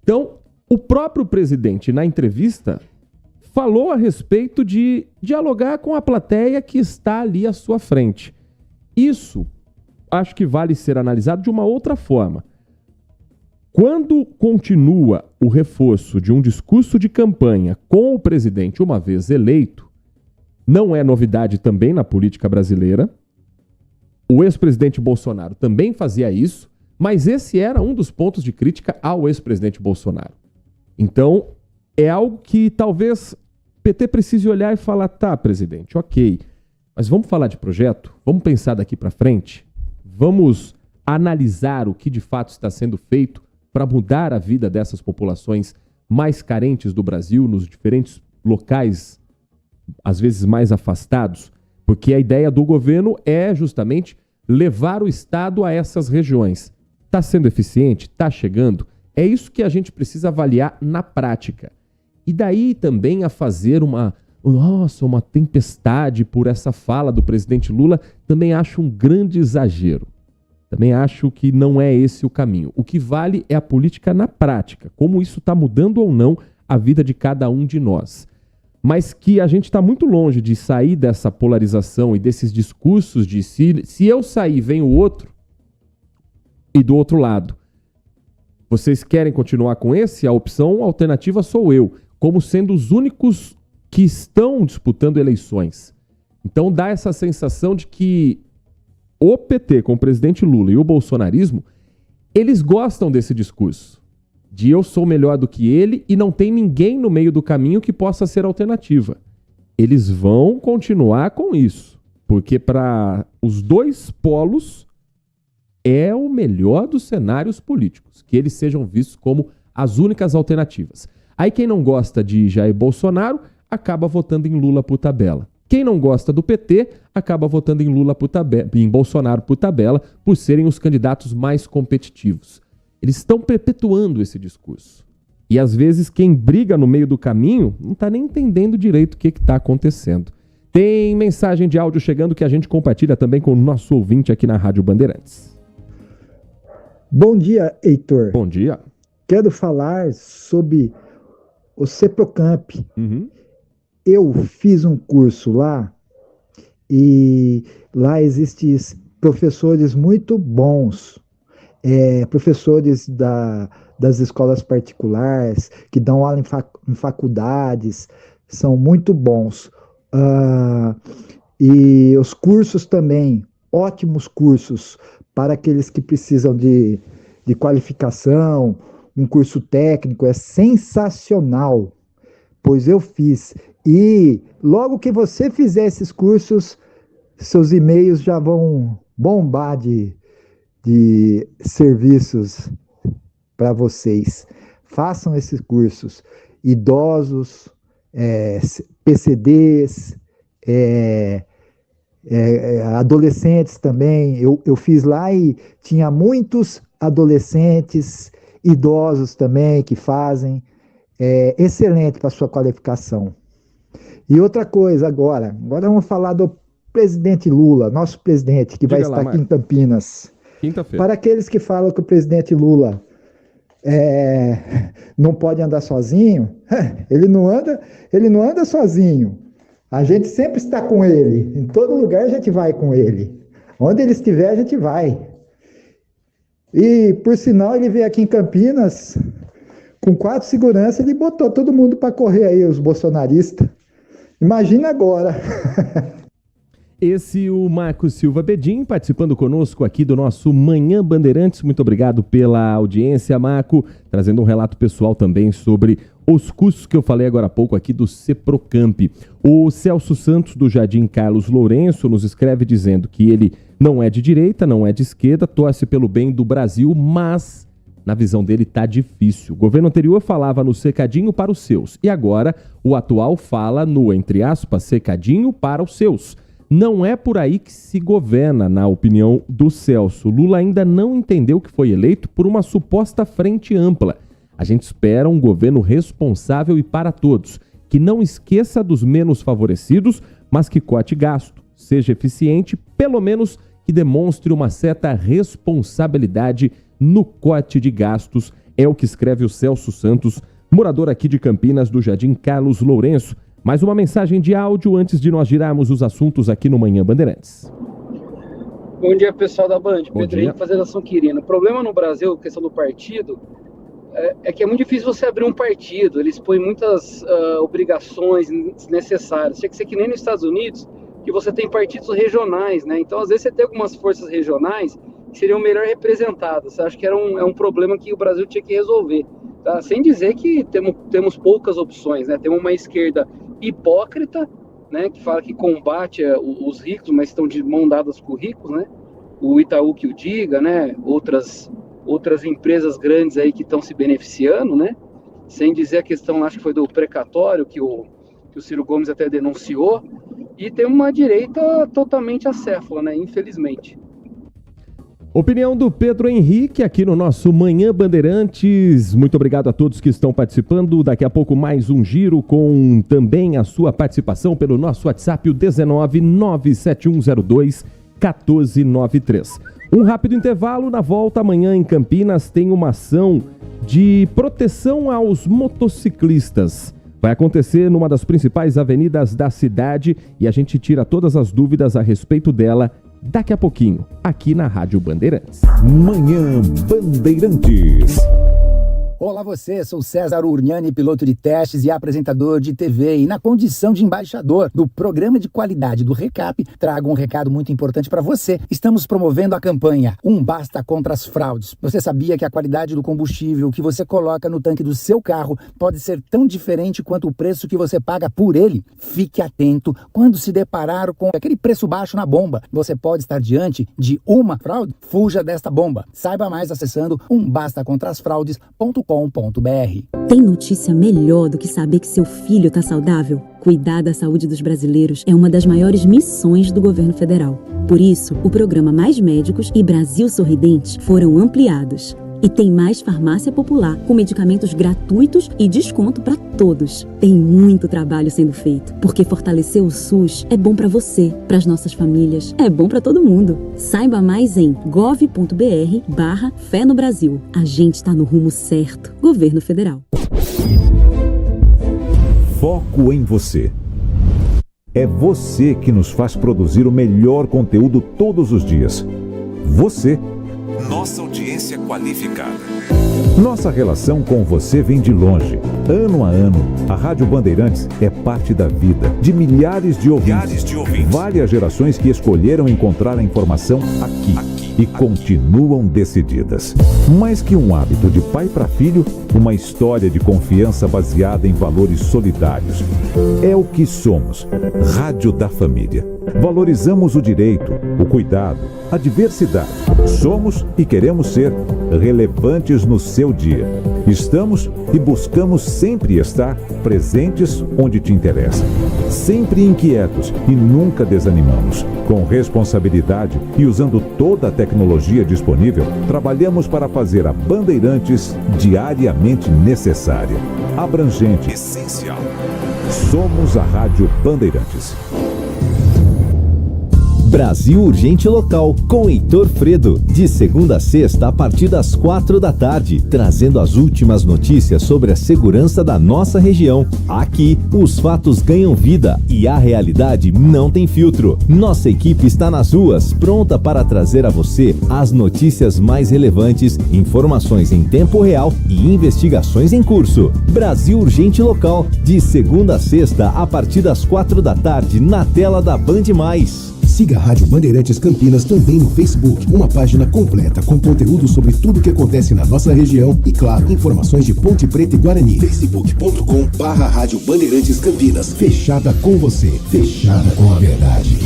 Então, o próprio presidente, na entrevista, falou a respeito de dialogar com a plateia que está ali à sua frente. Isso acho que vale ser analisado de uma outra forma. Quando continua o reforço de um discurso de campanha com o presidente uma vez eleito, não é novidade também na política brasileira. O ex-presidente Bolsonaro também fazia isso, mas esse era um dos pontos de crítica ao ex-presidente Bolsonaro. Então, é algo que talvez o PT precise olhar e falar, tá, presidente, ok, mas vamos falar de projeto? Vamos pensar daqui para frente? Vamos analisar o que de fato está sendo feito para mudar a vida dessas populações mais carentes do Brasil, nos diferentes locais, às vezes mais afastados? Porque a ideia do governo é justamente levar o Estado a essas regiões. Está sendo eficiente? Está chegando? É isso que a gente precisa avaliar na prática. E daí também a fazer uma tempestade por essa fala do presidente Lula, também acho um grande exagero. Também acho que não é esse o caminho. O que vale é a política na prática, como isso está mudando ou não a vida de cada um de nós. Mas que a gente está muito longe de sair dessa polarização e desses discursos de se eu sair, vem o outro. E do outro lado, vocês querem continuar com esse? A opção alternativa sou eu, como sendo os únicos que estão disputando eleições. Então dá essa sensação de que o PT com o presidente Lula e o bolsonarismo, eles gostam desse discurso, de eu sou melhor do que ele e não tem ninguém no meio do caminho que possa ser alternativa. Eles vão continuar com isso, porque para os dois polos é o melhor dos cenários políticos, que eles sejam vistos como as únicas alternativas. Aí quem não gosta de Jair Bolsonaro acaba votando em Lula por tabela. Quem não gosta do PT acaba votando em Bolsonaro por tabela, por serem os candidatos mais competitivos. Eles estão perpetuando esse discurso. E às vezes quem briga no meio do caminho não está nem entendendo direito o que está acontecendo. Tem mensagem de áudio chegando que a gente compartilha também com o nosso ouvinte aqui na Rádio Bandeirantes. Bom dia, Heitor. Bom dia. Quero falar sobre o Ceprocamp. Eu fiz um curso lá e lá existem professores muito bons, professores das escolas particulares que dão aula em faculdades, são muito bons. E os cursos também, ótimos cursos para aqueles que precisam de qualificação, um curso técnico, é sensacional, pois eu fiz. E logo que você fizer esses cursos, seus e-mails já vão bombar de serviços para vocês. Façam esses cursos. Idosos, PCDs, adolescentes também. Eu fiz lá e tinha muitos adolescentes, idosos também que fazem. Excelente para sua qualificação. E outra coisa agora vamos falar do presidente Lula, nosso presidente, que vai estar aqui em Campinas. Quinta-feira. Para aqueles que falam que o presidente Lula não pode andar sozinho, ele não anda sozinho. A gente sempre está com ele. Em todo lugar a gente vai com ele. Onde ele estiver, a gente vai. E, por sinal, ele veio aqui em Campinas, com 4 seguranças, ele botou todo mundo para correr aí, os bolsonaristas. Imagina agora. Esse o Marcos Silva Bedin, participando conosco aqui do nosso Manhã Bandeirantes. Muito obrigado pela audiência, Marco, trazendo um relato pessoal também sobre os cursos que eu falei agora há pouco aqui do Ceprocamp. O Celso Santos, do Jardim Carlos Lourenço, nos escreve dizendo que ele não é de direita, não é de esquerda, torce pelo bem do Brasil, mas na visão dele tá difícil. O governo anterior falava no cercadinho para os seus e agora o atual fala no, entre aspas, cercadinho para os seus. Não é por aí que se governa, na opinião do Celso. Lula ainda não entendeu que foi eleito por uma suposta frente ampla. A gente espera um governo responsável e para todos, que não esqueça dos menos favorecidos, mas que corte gasto, seja eficiente, pelo menos que demonstre uma certa responsabilidade no corte de gastos, é o que escreve o Celso Santos, morador aqui de Campinas, do Jardim Carlos Lourenço. Mais uma mensagem de áudio antes de nós girarmos os assuntos aqui no Manhã Bandeirantes. Bom dia, pessoal da Band. Bom Pedrinho, dia. fazendo ação Quirino. O problema no Brasil, questão do partido, é que é muito difícil você abrir um partido. Eles põem muitas obrigações desnecessárias. Tinha que ser que nem nos Estados Unidos, que você tem partidos regionais, né? Então, às vezes, você tem algumas forças regionais que seriam melhor representadas. Acho que é um problema que o Brasil tinha que resolver. Tá? Sem dizer que temos poucas opções, né? Temos uma esquerda hipócrita, né? Que fala que combate os ricos, mas estão de mão dadas com os ricos, né? O Itaú que o diga, né? Outras empresas grandes aí que estão se beneficiando, né? Sem dizer a questão, acho que foi do precatório, que o Ciro Gomes até denunciou. E tem uma direita totalmente acéfala, né? Infelizmente. Opinião do Pedro Henrique aqui no nosso Manhã Bandeirantes. Muito obrigado a todos que estão participando. Daqui a pouco mais um giro com também a sua participação pelo nosso WhatsApp, o 19971021493. Um rápido intervalo, na volta amanhã em Campinas tem uma ação de proteção aos motociclistas. Vai acontecer numa das principais avenidas da cidade e a gente tira todas as dúvidas a respeito dela daqui a pouquinho, aqui na Rádio Bandeirantes. Manhã Bandeirantes. Olá você, sou César Urgnani, piloto de testes e apresentador de TV, e na condição de embaixador do programa de qualidade do Recap, trago um recado muito importante para você. Estamos promovendo a campanha Um Basta contra as Fraudes. Você sabia que a qualidade do combustível que você coloca no tanque do seu carro pode ser tão diferente quanto o preço que você paga por ele? Fique atento quando se deparar com aquele preço baixo na bomba. Você pode estar diante de uma fraude? Fuja desta bomba. Saiba mais acessando umbastacontrasfraudes.com.br. Tem notícia melhor do que saber que seu filho está saudável? Cuidar da saúde dos brasileiros é uma das maiores missões do governo federal. Por isso, o programa Mais Médicos e Brasil Sorridente foram ampliados. E tem mais farmácia popular, com medicamentos gratuitos e desconto para todos. Tem muito trabalho sendo feito, porque fortalecer o SUS é bom para você, para as nossas famílias, é bom para todo mundo. Saiba mais em gov.br/Fé no Brasil. A gente está no rumo certo. Governo Federal. Foco em você. É você que nos faz produzir o melhor conteúdo todos os dias. Você. Nossa audiência qualificada. Nossa relação com você vem de longe. Ano a ano, a Rádio Bandeirantes é parte da vida de milhares de ouvintes. Várias gerações que escolheram encontrar a informação aqui e continuam decididas. Mais que um hábito de pai para filho, uma história de confiança baseada em valores solidários. É o que somos. Rádio da Família. Valorizamos o direito, o cuidado, a diversidade. Somos e queremos ser relevantes no seu dia. Estamos e buscamos sempre estar presentes onde te interessa. Sempre inquietos e nunca desanimamos. Com responsabilidade e usando toda a tecnologia disponível, trabalhamos para fazer a Bandeirantes diariamente necessária, abrangente, essencial. Somos a Rádio Bandeirantes. Brasil Urgente Local, com Heitor Fredo, de segunda a sexta a partir das 4 da tarde, trazendo as últimas notícias sobre a segurança da nossa região. Aqui, os fatos ganham vida e a realidade não tem filtro. Nossa equipe está nas ruas, pronta para trazer a você as notícias mais relevantes, informações em tempo real e investigações em curso. Brasil Urgente Local, de segunda a sexta a partir das 4 da tarde, na tela da Band+. Siga a Rádio Bandeirantes Campinas também no Facebook, uma página completa com conteúdo sobre tudo o que acontece na nossa região e, claro, informações de Ponte Preta e Guarani. facebook.com/Rádio Bandeirantes Campinas. Fechada com você, fechada com a verdade.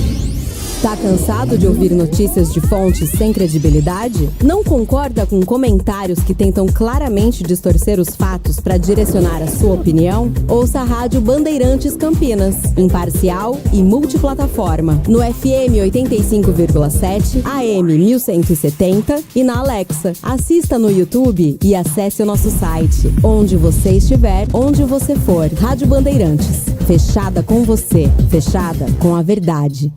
Tá cansado de ouvir notícias de fontes sem credibilidade? Não concorda com comentários que tentam claramente distorcer os fatos para direcionar a sua opinião? Ouça a Rádio Bandeirantes Campinas, imparcial e multiplataforma, no FM 85,7, AM 1170 e na Alexa. Assista no YouTube e acesse o nosso site. Onde você estiver, onde você for. Rádio Bandeirantes, fechada com você, fechada com a verdade.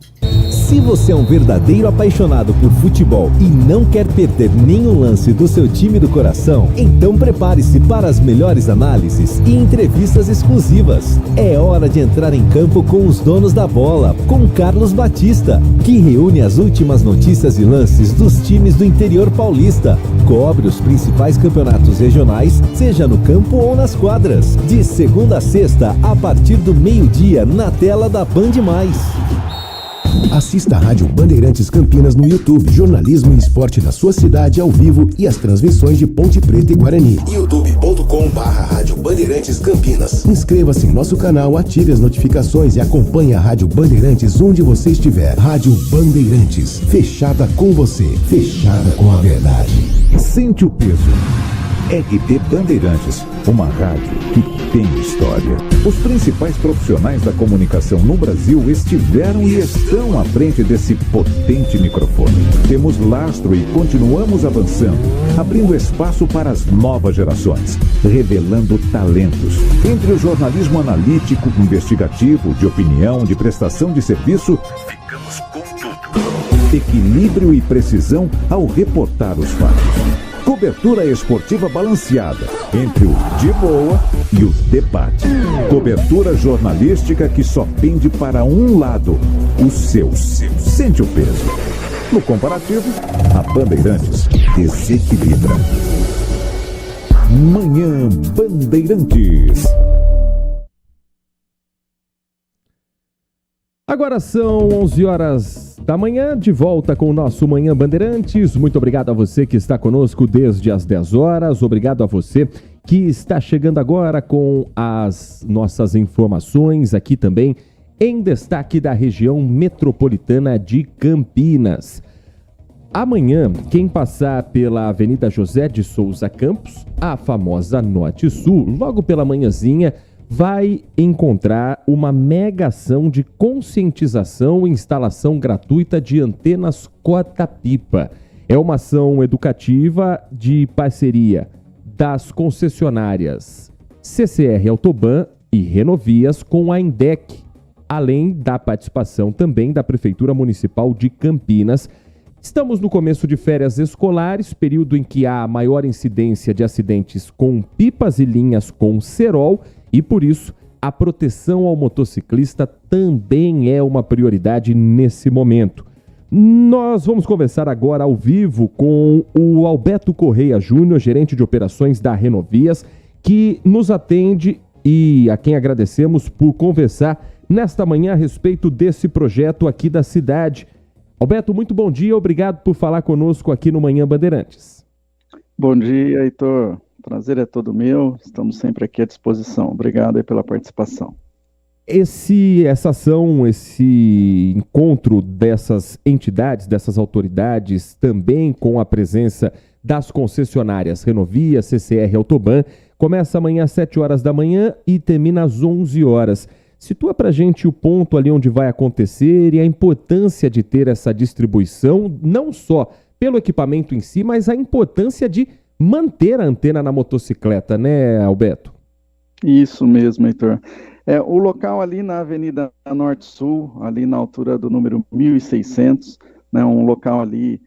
Se você é um verdadeiro apaixonado por futebol e não quer perder nenhum lance do seu time do coração, então prepare-se para as melhores análises e entrevistas exclusivas. É hora de entrar em campo com os donos da bola, com Carlos Batista, que reúne as últimas notícias e lances dos times do interior paulista. Cobre os principais campeonatos regionais, seja no campo ou nas quadras. De segunda a sexta, a partir do meio-dia, na tela da Band+. Assista a Rádio Bandeirantes Campinas no YouTube, jornalismo e esporte da sua cidade ao vivo e as transmissões de Ponte Preta e Guarani. youtube.com/Rádio Bandeirantes Campinas. Inscreva-se em nosso canal, ative as notificações e acompanhe a Rádio Bandeirantes onde você estiver. Rádio Bandeirantes, fechada com você, fechada com a verdade. Sente o peso. RP Bandeirantes, uma rádio que tem história. Os principais profissionais da comunicação no Brasil estiveram e estão à frente desse potente microfone. Temos lastro e continuamos avançando, abrindo espaço para as novas gerações, revelando talentos. Entre o jornalismo analítico, investigativo, de opinião, de prestação de serviço, ficamos com tudo. Equilíbrio e precisão ao reportar os fatos. Cobertura esportiva balanceada entre o de boa e o debate. Cobertura jornalística que só pende para um lado, o seu. Sente o peso. No comparativo, a Bandeirantes desequilibra. Manhã Bandeirantes. Agora são 11 horas da manhã, de volta com o nosso Manhã Bandeirantes. Muito obrigado a você que está conosco desde as 10 horas. Obrigado a você que está chegando agora com as nossas informações aqui também em destaque da região metropolitana de Campinas. Amanhã, quem passar pela Avenida José de Souza Campos, a famosa Norte Sul, logo pela manhãzinha, vai encontrar uma mega ação de conscientização e instalação gratuita de antenas corta-pipa. É uma ação educativa de parceria das concessionárias CCR Autoban e Renovias com a INDEC, além da participação também da Prefeitura Municipal de Campinas. Estamos no começo de férias escolares, período em que há maior incidência de acidentes com pipas e linhas com cerol, e por isso a proteção ao motociclista também é uma prioridade nesse momento. Nós vamos conversar agora ao vivo com o Alberto Correia Júnior, gerente de operações da Renovias, que nos atende e a quem agradecemos por conversar nesta manhã a respeito desse projeto aqui da cidade. Alberto, muito bom dia, obrigado por falar conosco aqui no Manhã Bandeirantes. Bom dia, Heitor. Prazer é todo meu, estamos sempre aqui à disposição. Obrigado aí pela participação. Essa ação, esse encontro dessas entidades, dessas autoridades, também com a presença das concessionárias Renovias, CCR Autoban, começa amanhã às 7 horas da manhã e termina às 11 horas. Situa pra gente o ponto ali onde vai acontecer e a importância de ter essa distribuição, não só pelo equipamento em si, mas a importância de manter a antena na motocicleta, né, Alberto? Isso mesmo, Heitor. O local ali na Avenida Norte-Sul, ali na altura do número 1600, né, um local ali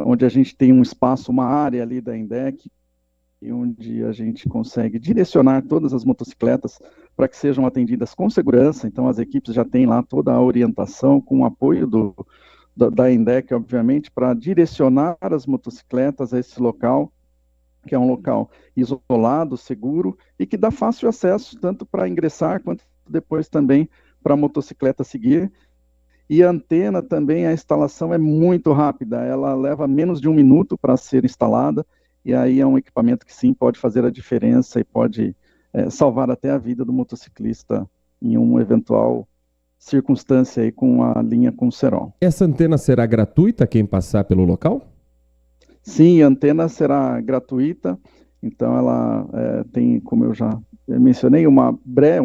onde a gente tem um espaço, uma área ali da INDEC, onde a gente consegue direcionar todas as motocicletas para que sejam atendidas com segurança. Então as equipes já têm lá toda a orientação com o apoio da INDEC, obviamente, para direcionar as motocicletas a esse local, que é um local isolado, seguro e que dá fácil acesso tanto para ingressar quanto depois também para a motocicleta seguir. E a antena também, a instalação é muito rápida, ela leva menos de 1 minuto para ser instalada, e aí é um equipamento que sim pode fazer a diferença e pode salvar até a vida do motociclista em uma eventual circunstância aí com a linha com cerol. Essa antena será gratuita quem passar pelo local? Sim, a antena será gratuita, então ela tem, como eu já mencionei, uma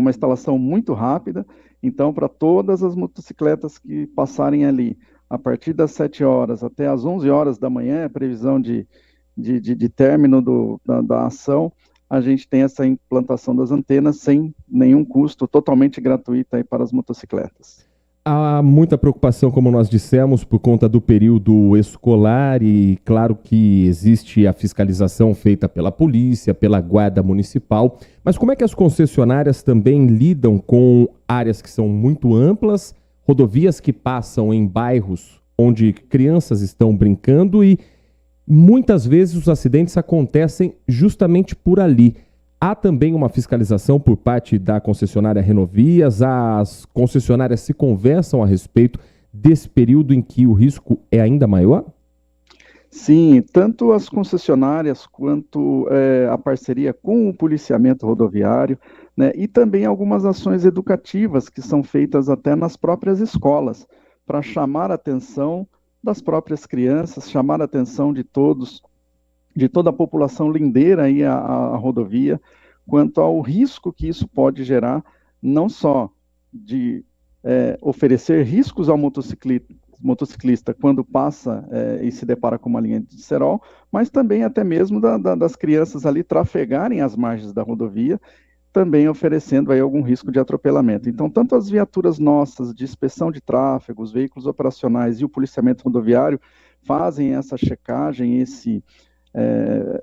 instalação muito rápida. Então, para todas as motocicletas que passarem ali, a partir das 7 horas até as 11 horas da manhã, a previsão de término da ação, a gente tem essa implantação das antenas sem nenhum custo, totalmente gratuita aí para as motocicletas. Há muita preocupação, como nós dissemos, por conta do período escolar e claro que existe a fiscalização feita pela polícia, pela guarda municipal, mas como é que as concessionárias também lidam com áreas que são muito amplas, rodovias que passam em bairros onde crianças estão brincando e muitas vezes os acidentes acontecem justamente por ali. Há também uma fiscalização por parte da concessionária Renovias, as concessionárias se conversam a respeito desse período em que o risco é ainda maior? Sim, tanto as concessionárias quanto a parceria com o policiamento rodoviário, né, e também algumas ações educativas que são feitas até nas próprias escolas, para chamar a atenção das próprias crianças, chamar a atenção de todos, de toda a população lindeira aí à rodovia, quanto ao risco que isso pode gerar, não só de oferecer riscos ao motociclista quando passa e se depara com uma linha de cerol, mas também até mesmo das crianças ali trafegarem às margens da rodovia, também oferecendo aí algum risco de atropelamento. Então, tanto as viaturas nossas de inspeção de tráfego, os veículos operacionais e o policiamento rodoviário fazem essa checagem,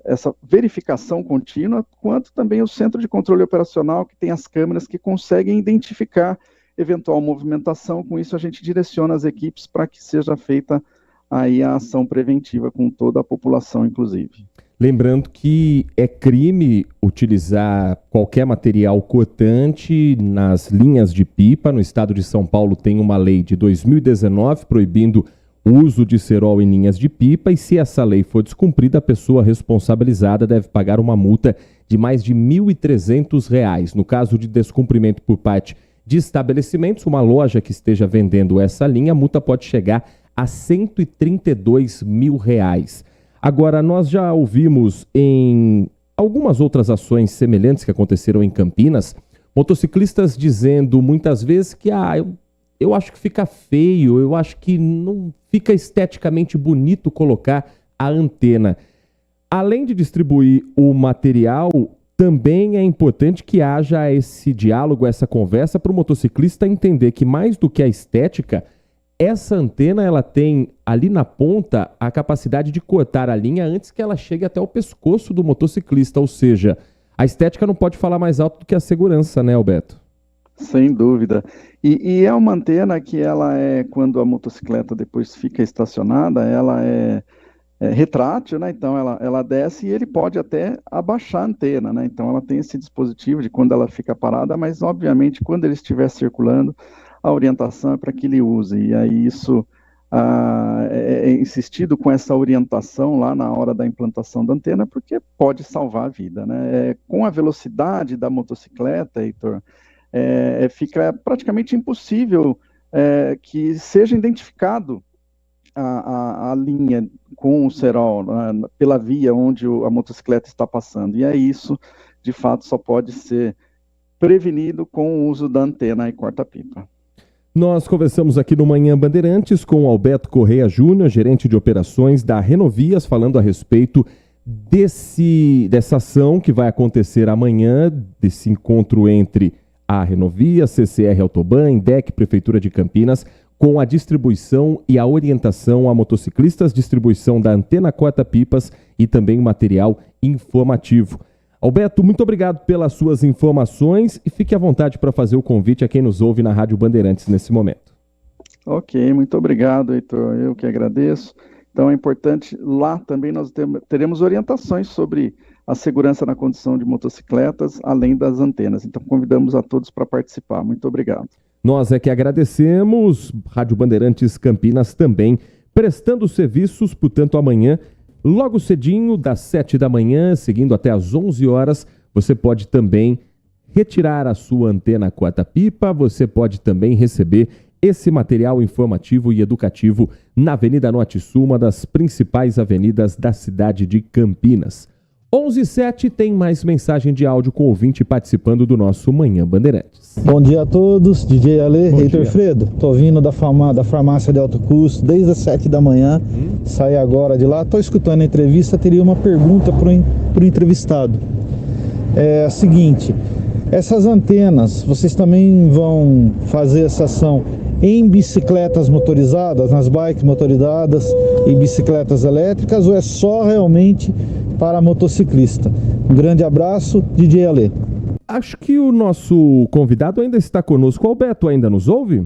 essa verificação contínua, quanto também o centro de controle operacional, que tem as câmeras que conseguem identificar eventual movimentação. Com isso, a gente direciona as equipes para que seja feita aí a ação preventiva com toda a população, inclusive. Lembrando que é crime utilizar qualquer material cortante nas linhas de pipa. No estado de São Paulo tem uma lei de 2019 proibindo o uso de cerol em linhas de pipa, e se essa lei for descumprida, a pessoa responsabilizada deve pagar uma multa de mais de R$ 1.300. No caso de descumprimento por parte de estabelecimentos, uma loja que esteja vendendo essa linha, a multa pode chegar a R$ 132 mil. Agora, nós já ouvimos em algumas outras ações semelhantes que aconteceram em Campinas, motociclistas dizendo muitas vezes que eu acho que fica feio, eu acho que não fica esteticamente bonito colocar a antena. Além de distribuir o material, também é importante que haja esse diálogo, essa conversa para o motociclista entender que mais do que a estética, essa antena ela tem ali na ponta a capacidade de cortar a linha antes que ela chegue até o pescoço do motociclista, ou seja, a estética não pode falar mais alto do que a segurança, né, Alberto? Sem dúvida. E é uma antena que ela quando a motocicleta depois fica estacionada, ela é retrátil, né? Então ela desce e ele pode até abaixar a antena, né? Então ela tem esse dispositivo de quando ela fica parada, mas obviamente quando ele estiver circulando, a orientação é para que ele use, e aí isso é insistido com essa orientação lá na hora da implantação da antena, porque pode salvar a vida, né? Com a velocidade da motocicleta, Heitor, fica praticamente impossível que seja identificado a linha com o cerol pela via onde a motocicleta está passando, e aí isso, de fato, só pode ser prevenido com o uso da antena e corta-pipa. Nós conversamos aqui no Manhã Bandeirantes com o Alberto Correia Júnior, gerente de operações da Renovias, falando a respeito dessa ação que vai acontecer amanhã, desse encontro entre a Renovias, CCR Autoban, INDEC, Prefeitura de Campinas, com a distribuição e a orientação a motociclistas, distribuição da antena corta-pipas e também material informativo. Alberto, muito obrigado pelas suas informações e fique à vontade para fazer o convite a quem nos ouve na Rádio Bandeirantes nesse momento. Ok, muito obrigado, Heitor. Eu que agradeço. Então é importante, lá também nós teremos orientações sobre a segurança na condução de motocicletas, além das antenas. Então convidamos a todos para participar. Muito obrigado. Nós é que agradecemos. Rádio Bandeirantes Campinas também prestando serviços, portanto amanhã, logo cedinho, das 7 da manhã, seguindo até às 11 horas, você pode também retirar a sua antena corta-pipa, você pode também receber esse material informativo e educativo na Avenida Norte Sul, uma das principais avenidas da cidade de Campinas. 11h07 tem mais mensagem de áudio com o ouvinte participando do nosso Manhã Bandeirantes. Bom dia a todos, DJ Ale, Heitor Fredo. Tô vindo da farmácia de alto custo desde as 7 da manhã, saí agora de lá, tô escutando a entrevista, teria uma pergunta pro entrevistado. É a seguinte, essas antenas, vocês também vão fazer essa ação em bicicletas motorizadas, nas bikes motorizadas e bicicletas elétricas, ou é só realmente para motociclista? Um grande abraço, DJ Ale. Acho que o nosso convidado ainda está conosco. Alberto, ainda nos ouve?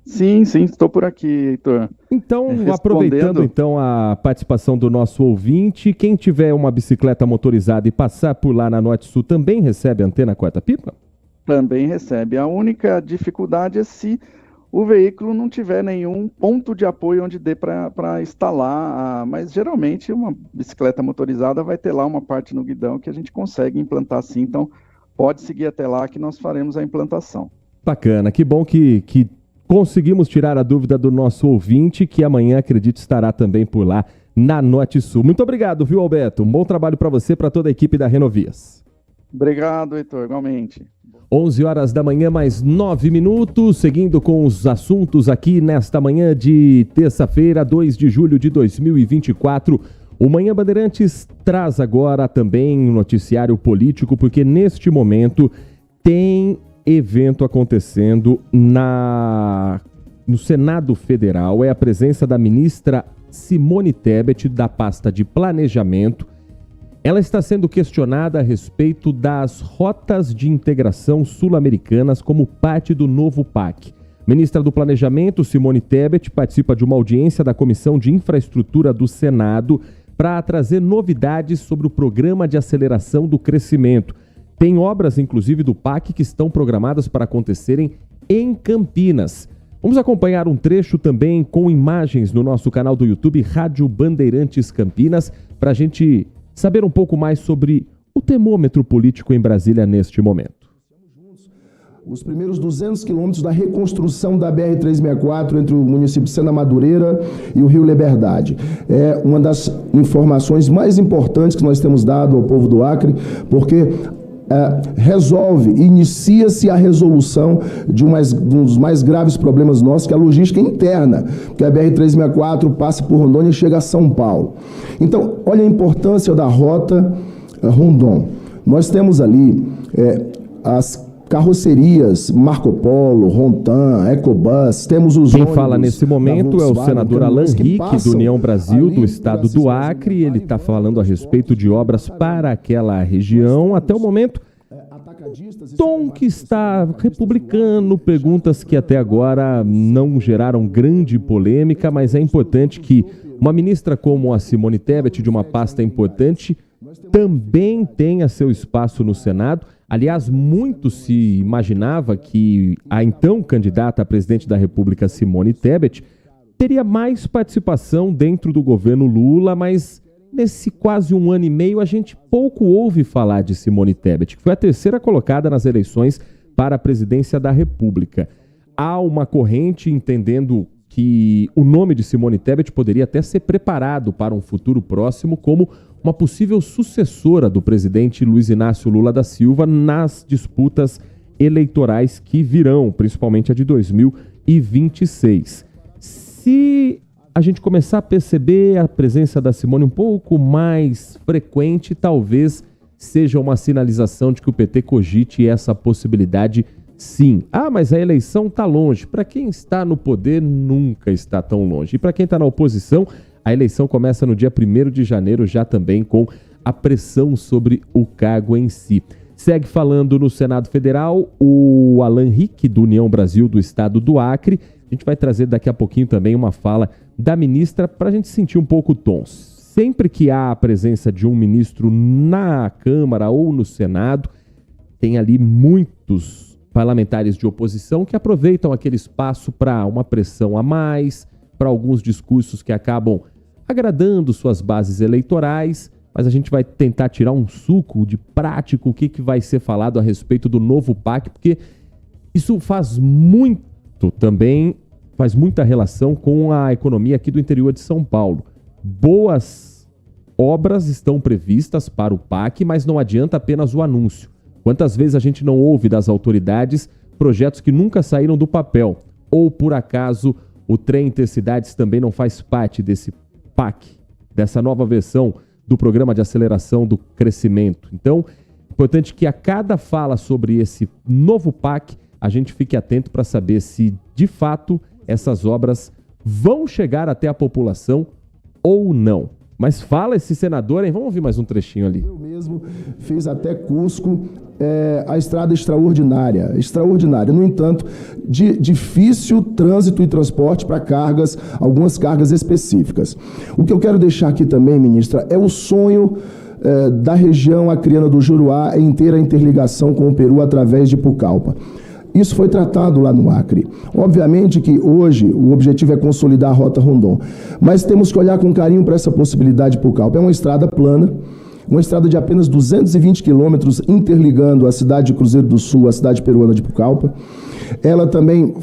Sim, estou por aqui, Heitor. Então, aproveitando então a participação do nosso ouvinte, quem tiver uma bicicleta motorizada e passar por lá na Norte Sul também recebe antena corta-pipa? Também recebe. A única dificuldade é se o veículo não tiver nenhum ponto de apoio onde dê para instalar, mas geralmente uma bicicleta motorizada vai ter lá uma parte no guidão que a gente consegue implantar sim, então pode seguir até lá que nós faremos a implantação. Bacana, que bom que conseguimos tirar a dúvida do nosso ouvinte, que amanhã, acredito, estará também por lá na Norte Sul. Muito obrigado, viu, Alberto? Um bom trabalho para você e para toda a equipe da Renovias. Obrigado, Heitor, igualmente. 11 horas da manhã, mais 9 minutos, seguindo com os assuntos aqui nesta manhã de terça-feira, 2 de julho de 2024. O Manhã Bandeirantes traz agora também um noticiário político, porque neste momento tem evento acontecendo no Senado Federal. É a presença da ministra Simone Tebet, da pasta de Planejamento. Ela está sendo questionada a respeito das rotas de integração sul-americanas como parte do novo PAC. Ministra do Planejamento, Simone Tebet, participa de uma audiência da Comissão de Infraestrutura do Senado para trazer novidades sobre o Programa de Aceleração do Crescimento. Tem obras, inclusive, do PAC que estão programadas para acontecerem em Campinas. Vamos acompanhar um trecho também com imagens no nosso canal do YouTube, Rádio Bandeirantes Campinas, para a gente saber um pouco mais sobre o termômetro político em Brasília neste momento. Os primeiros 200 quilômetros da reconstrução da BR-364 entre o município de Sena Madureira e o Rio Liberdade. É uma das informações mais importantes que nós temos dado ao povo do Acre, porque inicia-se a resolução de um dos mais graves problemas nossos, que é a logística interna, porque a BR-364 passa por Rondônia e chega a São Paulo. Então, olha a importância da rota Rondon. Nós temos ali as carrocerias Marco Polo, Rontan, Ecobus, temos os ônibus. Quem fala nesse momento é o senador Alan Rick, do União Brasil, do estado do Acre. Ele está falando a respeito de obras para aquela região. Até o momento, tom que está republicano, perguntas que até agora não geraram grande polêmica, mas é importante que uma ministra como a Simone Tebet, de uma pasta importante, também tenha seu espaço no Senado. Aliás, muito se imaginava que a então candidata a presidente da República, Simone Tebet, teria mais participação dentro do governo Lula, mas nesse quase um ano e meio a gente pouco ouve falar de Simone Tebet, que foi a terceira colocada nas eleições para a presidência da República. Há uma corrente entendendo que o nome de Simone Tebet poderia até ser preparado para um futuro próximo como uma possível sucessora do presidente Luiz Inácio Lula da Silva nas disputas eleitorais que virão, principalmente a de 2026. Se a gente começar a perceber a presença da Simone um pouco mais frequente, talvez seja uma sinalização de que o PT cogite essa possibilidade, sim. Ah, mas a eleição está longe. Para quem está no poder, nunca está tão longe. E para quem está na oposição, a eleição começa no dia 1º de janeiro, já também com a pressão sobre o cargo em si. Segue falando no Senado Federal o Alan Rick, do União Brasil, do estado do Acre. A gente vai trazer daqui a pouquinho também uma fala da ministra para a gente sentir um pouco o tom. Sempre que há a presença de um ministro na Câmara ou no Senado, tem ali muitos parlamentares de oposição que aproveitam aquele espaço para uma pressão a mais, para alguns discursos que acabam agradando suas bases eleitorais, mas a gente vai tentar tirar um suco de prático, o que vai ser falado a respeito do novo PAC, porque isso faz muita relação com a economia aqui do interior de São Paulo. Boas obras estão previstas para o PAC, mas não adianta apenas o anúncio. Quantas vezes a gente não ouve das autoridades projetos que nunca saíram do papel, ou por acaso o trem Intercidades também não faz parte desse PAC, dessa nova versão do Programa de Aceleração do Crescimento. Então, é importante que a cada fala sobre esse novo PAC, a gente fique atento para saber se, de fato, essas obras vão chegar até a população ou não. Mas fala esse senador, hein? Vamos ouvir mais um trechinho ali. Eu mesmo fiz até Cusco, a estrada extraordinária. No entanto, de difícil trânsito e transporte para cargas, algumas cargas específicas. O que eu quero deixar aqui também, ministra, é o sonho da região acreana do Juruá em ter a interligação com o Peru através de Pucallpa. Isso foi tratado lá no Acre. Obviamente que hoje o objetivo é consolidar a Rota Rondon, mas temos que olhar com carinho para essa possibilidade de Pucallpa. É uma estrada plana, uma estrada de apenas 220 quilômetros interligando a cidade de Cruzeiro do Sul à cidade peruana de Pucallpa. Ela também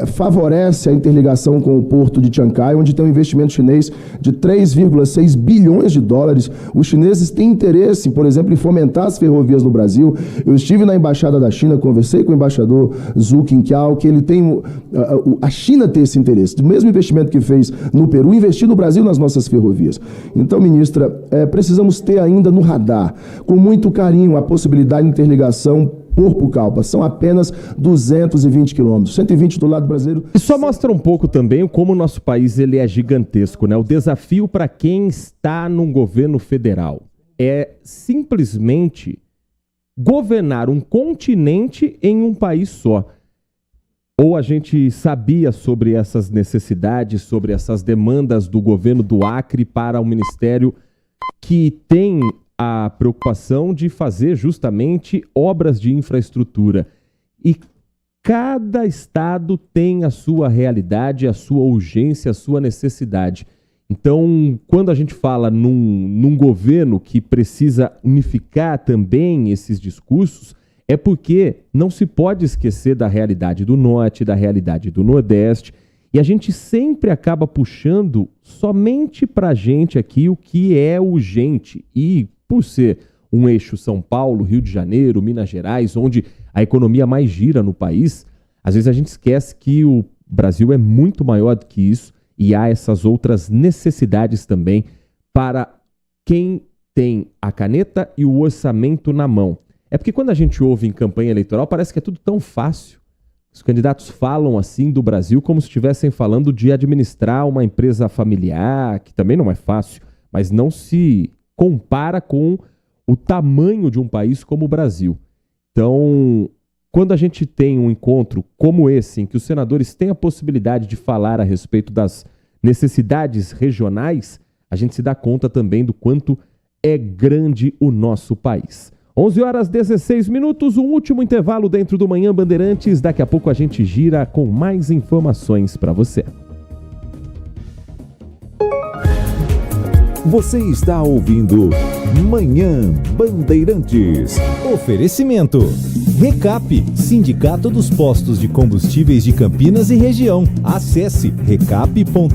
favorece a interligação com o porto de Chancay, onde tem um investimento chinês de 3,6 bilhões de dólares. Os chineses têm interesse, por exemplo, em fomentar as ferrovias no Brasil. Eu estive na Embaixada da China, conversei com o embaixador Zhu Qingqiao, que ele tem... A China tem esse interesse, do mesmo investimento que fez no Peru, investir no Brasil nas nossas ferrovias. Então, ministra, precisamos ter ainda no radar, com muito carinho, a possibilidade de interligação por Pucallpa. São apenas 220 quilômetros, 120 do lado brasileiro. E só mostra um pouco também como o nosso país ele é gigantesco, né? O desafio para quem está num governo federal é simplesmente governar um continente em um país só. ou a gente sabia sobre essas necessidades, sobre essas demandas do governo do Acre para o Ministério que tem a preocupação de fazer justamente obras de infraestrutura. E cada estado tem a sua realidade, a sua urgência, a sua necessidade. Então, quando a gente fala num governo que precisa unificar também esses discursos, é porque não se pode esquecer da realidade do Norte, da realidade do Nordeste, e a gente sempre acaba puxando somente para a gente aqui o que é urgente. E por ser um eixo São Paulo, Rio de Janeiro, Minas Gerais, onde a economia mais gira no país, às vezes a gente esquece que o Brasil é muito maior do que isso e há essas outras necessidades também para quem tem a caneta e o orçamento na mão. É porque quando a gente ouve em campanha eleitoral, parece que é tudo tão fácil. Os candidatos falam assim do Brasil como se estivessem falando de administrar uma empresa familiar, que também não é fácil, mas não se compara com o tamanho de um país como o Brasil. Então, quando a gente tem um encontro como esse, em que os senadores têm a possibilidade de falar a respeito das necessidades regionais, a gente se dá conta também do quanto é grande o nosso país. 11h16, um último intervalo dentro do Manhã Bandeirantes. Daqui a pouco a gente gira com mais informações para você. Você está ouvindo Manhã Bandeirantes. Oferecimento. Recap, Sindicato dos Postos de Combustíveis de Campinas e Região. Acesse recap.org.br.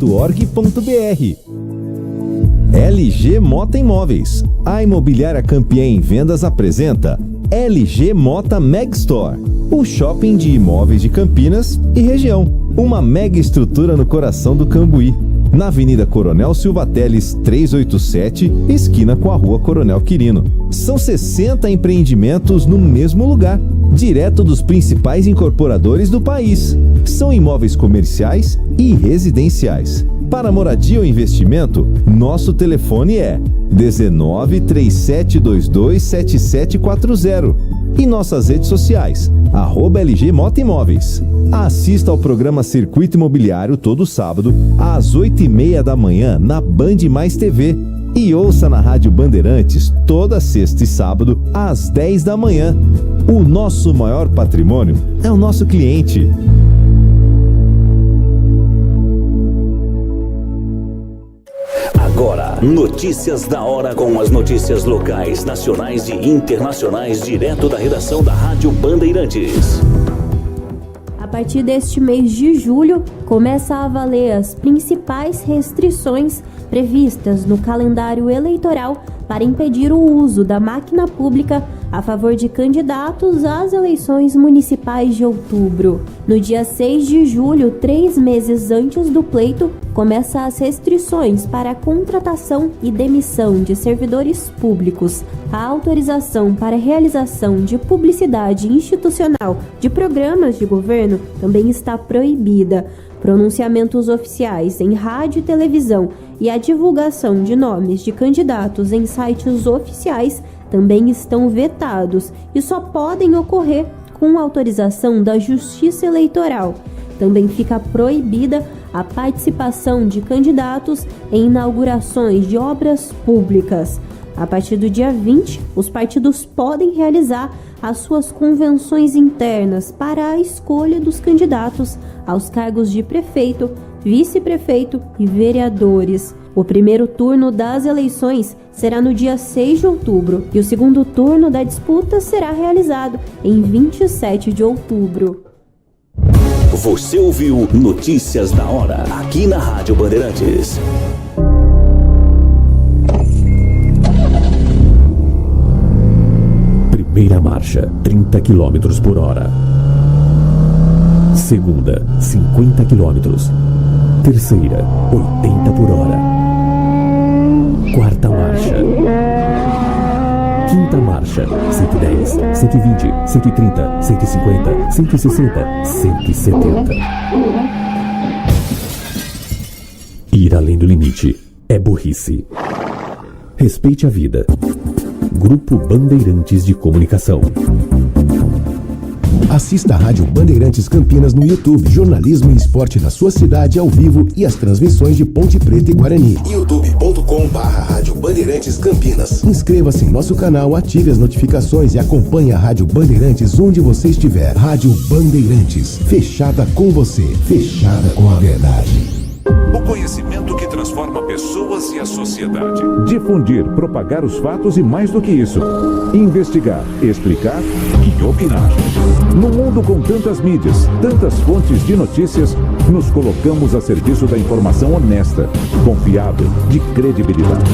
LG Mota Imóveis. A Imobiliária Campiã em Vendas apresenta LG Mota Meg Store, o shopping de imóveis de Campinas e região. Uma mega estrutura no coração do Cambuí, na Avenida Coronel Silva Teles 387, esquina com a Rua Coronel Quirino. São 60 empreendimentos no mesmo lugar, direto dos principais incorporadores do país. São imóveis comerciais e residenciais. Para moradia ou investimento, nosso telefone é 1937227740 e nossas redes sociais, @LG Mota Imóveis. Assista ao programa Circuito Imobiliário todo sábado, às 8h30 da manhã, na Band Mais TV. E ouça na Rádio Bandeirantes toda sexta e sábado, às 10 da manhã. O nosso maior patrimônio é o nosso cliente. Agora, notícias da hora com as notícias locais, nacionais e internacionais, direto da redação da Rádio Bandeirantes. A partir deste mês de julho, começa a valer as principais restrições previstas no calendário eleitoral para impedir o uso da máquina pública a favor de candidatos às eleições municipais de outubro. No dia 6 de julho, 3 meses antes do pleito, começam as restrições para a contratação e demissão de servidores públicos. A autorização para a realização de publicidade institucional de programas de governo também está proibida. Pronunciamentos oficiais em rádio e televisão e a divulgação de nomes de candidatos em sites oficiais também estão vetados e só podem ocorrer com autorização da Justiça Eleitoral. Também fica proibida a participação de candidatos em inaugurações de obras públicas. A partir do dia 20, os partidos podem realizar as suas convenções internas para a escolha dos candidatos aos cargos de prefeito, vice-prefeito e vereadores. O primeiro turno das eleições será no dia 6 de outubro e o segundo turno da disputa será realizado em 27 de outubro. Você ouviu Notícias da Hora, aqui na Rádio Bandeirantes. Primeira marcha, 30 km por hora. Segunda, 50 km. Terceira, 80 por hora. Quarta marcha. Quinta marcha, 110, 120, 130, 150, 160, 170. Ir além do limite é burrice. Respeite a vida. Grupo Bandeirantes de Comunicação. Assista a Rádio Bandeirantes Campinas no YouTube. Jornalismo e esporte na sua cidade ao vivo e as transmissões de Ponte Preta e Guarani. youtube.com/Rádio Bandeirantes Campinas. Inscreva-se em nosso canal, ative as notificações e acompanhe a Rádio Bandeirantes onde você estiver. Rádio Bandeirantes, fechada com você, fechada com a verdade. O conhecimento que transforma pessoas e a sociedade. Difundir, propagar os fatos e mais do que isso, investigar, explicar e opinar. No mundo com tantas mídias, tantas fontes de notícias, nos colocamos a serviço da informação honesta, confiável, de credibilidade.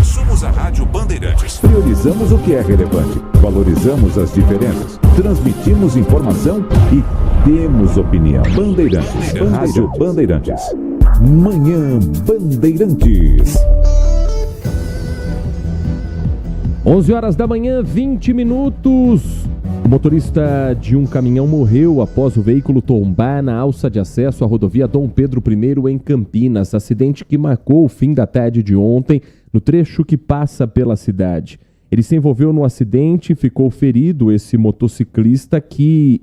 Somos a Rádio Bandeirantes. Priorizamos o que é relevante, valorizamos as diferenças, transmitimos informação e temos opinião. Bandeirantes. Rádio Bandeirantes. Manhã Bandeirantes. 11 horas da manhã, 20 minutos. O motorista de um caminhão morreu após o veículo tombar na alça de acesso à rodovia Dom Pedro I em Campinas. Acidente que marcou o fim da tarde de ontem, no trecho que passa pela cidade. Ele se envolveu no acidente e ficou ferido, esse motociclista, que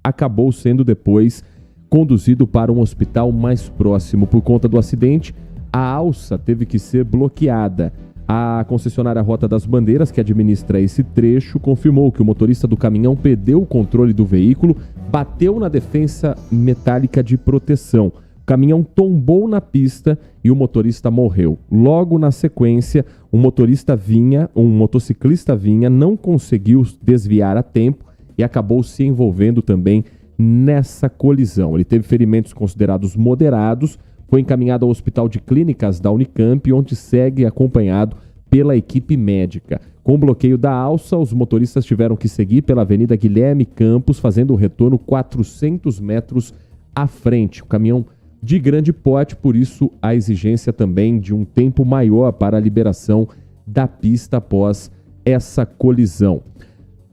acabou sendo depois conduzido para um hospital mais próximo. Por conta do acidente, a alça teve que ser bloqueada. A concessionária Rota das Bandeiras, que administra esse trecho, confirmou que o motorista do caminhão perdeu o controle do veículo, bateu na defensa metálica de proteção. O caminhão tombou na pista e o motorista morreu. Logo na sequência, um motociclista vinha, não conseguiu desviar a tempo e acabou se envolvendo também nessa colisão. Ele teve ferimentos considerados moderados, foi encaminhado ao Hospital de Clínicas da Unicamp, onde segue acompanhado pela equipe médica. Com o bloqueio da alça, os motoristas tiveram que seguir pela Avenida Guilherme Campos, fazendo o retorno 400 metros à frente. O caminhão de grande porte, por isso a exigência também de um tempo maior para a liberação da pista após essa colisão.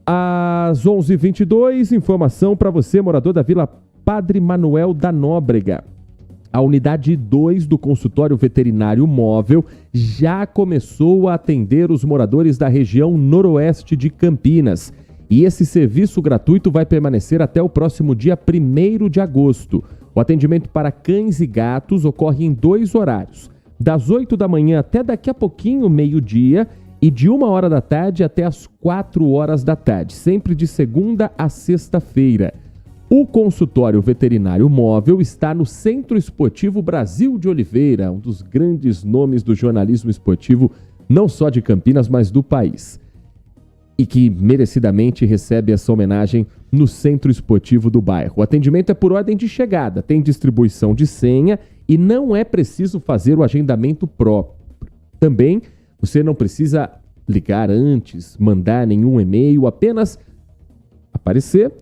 Às 11h22, informação para você, morador da Vila Padre Manuel da Nóbrega. A unidade 2 do consultório veterinário móvel já começou a atender os moradores da região noroeste de Campinas. E esse serviço gratuito vai permanecer até o próximo dia 1º de agosto. O atendimento para cães e gatos ocorre em 2 horários. Das 8 da manhã até daqui a pouquinho, meio-dia, e de 1h da tarde até as 4h da tarde, sempre de segunda a sexta-feira. O consultório veterinário móvel está no Centro Esportivo Brasil de Oliveira, um dos grandes nomes do jornalismo esportivo, não só de Campinas, mas do país. E que merecidamente recebe essa homenagem no Centro Esportivo do bairro. O atendimento é por ordem de chegada, tem distribuição de senha e não é preciso fazer o agendamento próprio. Também você não precisa ligar antes, mandar nenhum e-mail, apenas aparecer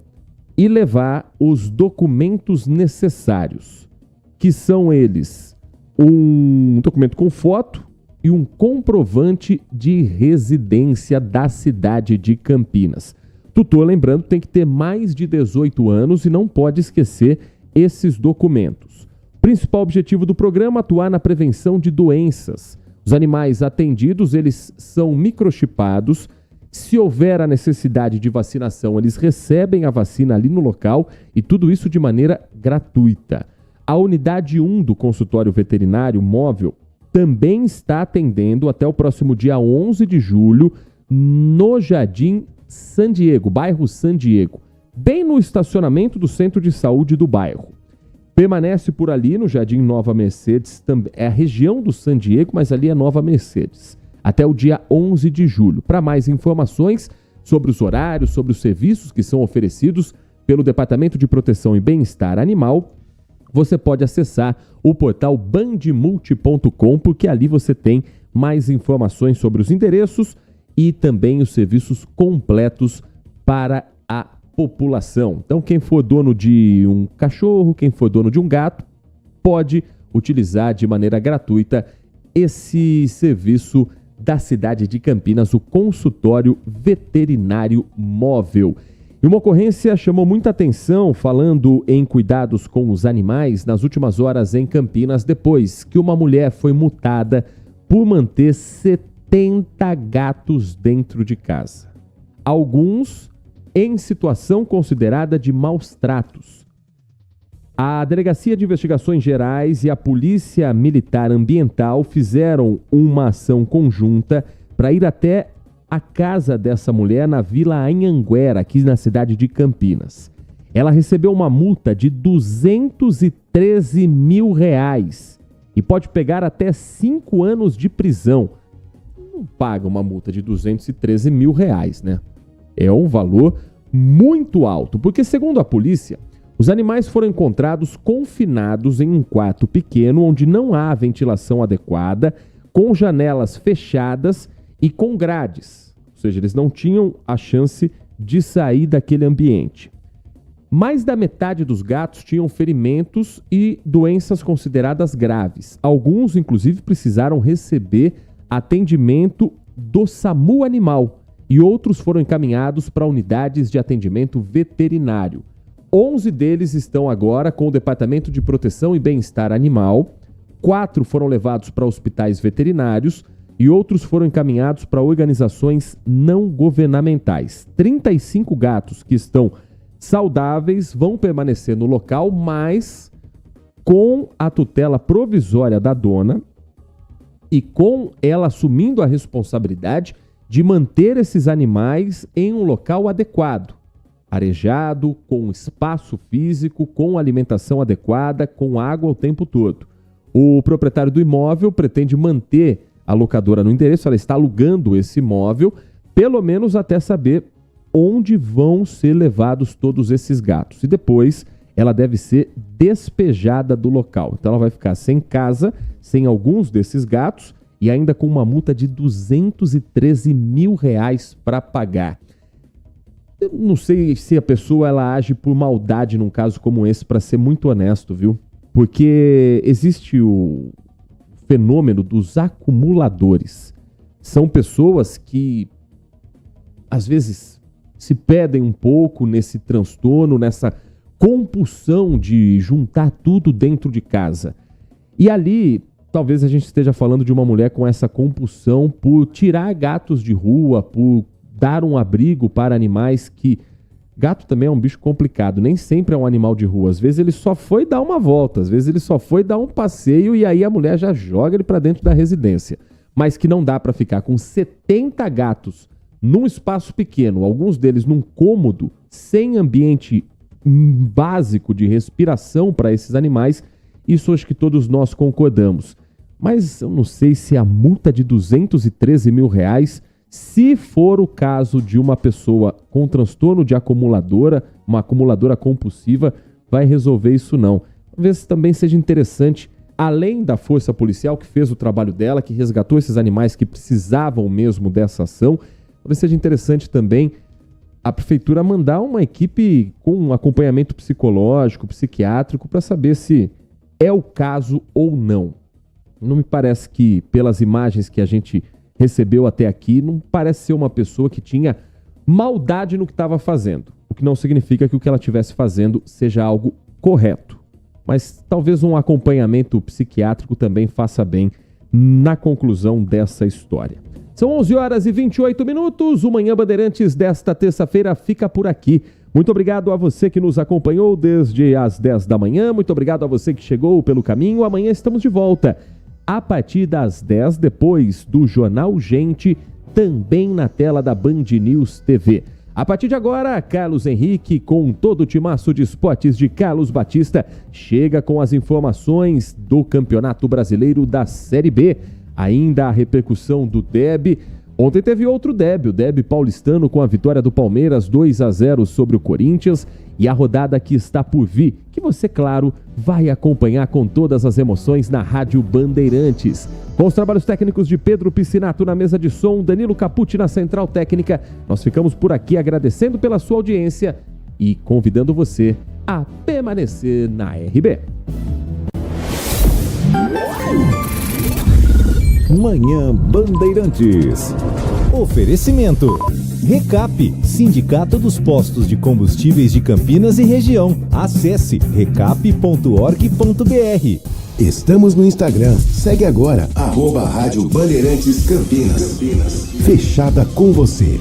e levar os documentos necessários, que são eles: um documento com foto e um comprovante de residência da cidade de Campinas. Tutor, lembrando, tem que ter mais de 18 anos e não pode esquecer esses documentos. O principal objetivo do programa é atuar na prevenção de doenças. Os animais atendidos, eles são microchipados. Se houver a necessidade de vacinação, eles recebem a vacina ali no local e tudo isso de maneira gratuita. A unidade 1 do consultório veterinário móvel também está atendendo até o próximo dia 11 de julho no Jardim San Diego, bairro San Diego, bem no estacionamento do centro de saúde do bairro. Permanece por ali no Jardim Nova Mercedes, é a região do San Diego, mas ali é Nova Mercedes, até o dia 11 de julho. Para mais informações sobre os horários, sobre os serviços que são oferecidos pelo Departamento de Proteção e Bem-Estar Animal, você pode acessar o portal bandmulti.com, porque ali você tem mais informações sobre os endereços e também os serviços completos para a população. Então, quem for dono de um cachorro, quem for dono de um gato, pode utilizar de maneira gratuita esse serviço da cidade de Campinas, o consultório veterinário móvel. E uma ocorrência chamou muita atenção, falando em cuidados com os animais, nas últimas horas em Campinas, depois que uma mulher foi multada por manter 70 gatos dentro de casa. Alguns em situação considerada de maus tratos. A Delegacia de Investigações Gerais e a Polícia Militar Ambiental fizeram uma ação conjunta para ir até a casa dessa mulher na Vila Anhanguera, aqui na cidade de Campinas. Ela recebeu uma multa de R$213 mil e pode pegar até 5 anos de prisão. Não paga uma multa de R$213 mil, né? É um valor muito alto, porque segundo a polícia, os animais foram encontrados confinados em um quarto pequeno onde não há ventilação adequada, com janelas fechadas e com grades. Ou seja, eles não tinham a chance de sair daquele ambiente. Mais da metade dos gatos tinham ferimentos e doenças consideradas graves. Alguns, inclusive, precisaram receber atendimento do SAMU Animal e outros foram encaminhados para unidades de atendimento veterinário. 11 deles estão agora com o Departamento de Proteção e Bem-Estar Animal, 4 foram levados para hospitais veterinários e outros foram encaminhados para organizações não governamentais. 35 gatos que estão saudáveis vão permanecer no local, mas com a tutela provisória da dona e com ela assumindo a responsabilidade de manter esses animais em um local adequado, arejado, com espaço físico, com alimentação adequada, com água o tempo todo. O proprietário do imóvel pretende manter a locadora no endereço, ela está alugando esse imóvel, pelo menos até saber onde vão ser levados todos esses gatos. E depois ela deve ser despejada do local. Então ela vai ficar sem casa, sem alguns desses gatos e ainda com uma multa de R$213 mil para pagar. Eu não sei se a pessoa ela age por maldade num caso como esse, para ser muito honesto, viu? Porque existe o fenômeno dos acumuladores. São pessoas que, às vezes, se perdem um pouco nesse transtorno, nessa compulsão de juntar tudo dentro de casa. E ali, talvez a gente esteja falando de uma mulher com essa compulsão por tirar gatos de rua, por dar um abrigo para animais que... Gato também é um bicho complicado, nem sempre é um animal de rua. Às vezes ele só foi dar uma volta, às vezes ele só foi dar um passeio e aí a mulher já joga ele para dentro da residência. Mas que não dá para ficar com 70 gatos num espaço pequeno, alguns deles num cômodo, sem ambiente básico de respiração para esses animais, isso acho que todos nós concordamos. Mas eu não sei se a multa de R$213 mil, se for o caso de uma pessoa com transtorno de acumuladora, uma acumuladora compulsiva, vai resolver isso não. Talvez também seja interessante, além da força policial que fez o trabalho dela, que resgatou esses animais que precisavam mesmo dessa ação, talvez seja interessante também a prefeitura mandar uma equipe com um acompanhamento psicológico, psiquiátrico, para saber se é o caso ou não. Não me parece que, pelas imagens que a gente recebeu até aqui, não parece ser uma pessoa que tinha maldade no que estava fazendo. O que não significa que o que ela estivesse fazendo seja algo correto. Mas talvez um acompanhamento psiquiátrico também faça bem na conclusão dessa história. São 11h28. O Manhã Bandeirantes desta terça-feira fica por aqui. Muito obrigado a você que nos acompanhou desde as 10 da manhã. Muito obrigado a você que chegou pelo caminho. Amanhã estamos de volta a partir das 10, depois do Jornal Gente, também na tela da Band News TV. A partir de agora, Carlos Henrique, com todo o timaço de esportes de Carlos Batista, chega com as informações do Campeonato Brasileiro da Série B. Ainda a repercussão do derby. Ontem teve outro derby, o derby paulistano com a vitória do Palmeiras 2-0 sobre o Corinthians e a rodada que está por vir, que você, claro, vai acompanhar com todas as emoções na Rádio Bandeirantes. Com os trabalhos técnicos de Pedro Piscinato na mesa de som, Danilo Capucci na central técnica, nós ficamos por aqui agradecendo pela sua audiência e convidando você a permanecer na RB. Manhã Bandeirantes. Oferecimento. Recap, Sindicato dos Postos de Combustíveis de Campinas e Região. Acesse recap.org.br. Estamos no Instagram. Segue agora, @Rádio Bandeirantes Campinas. Fechada com você.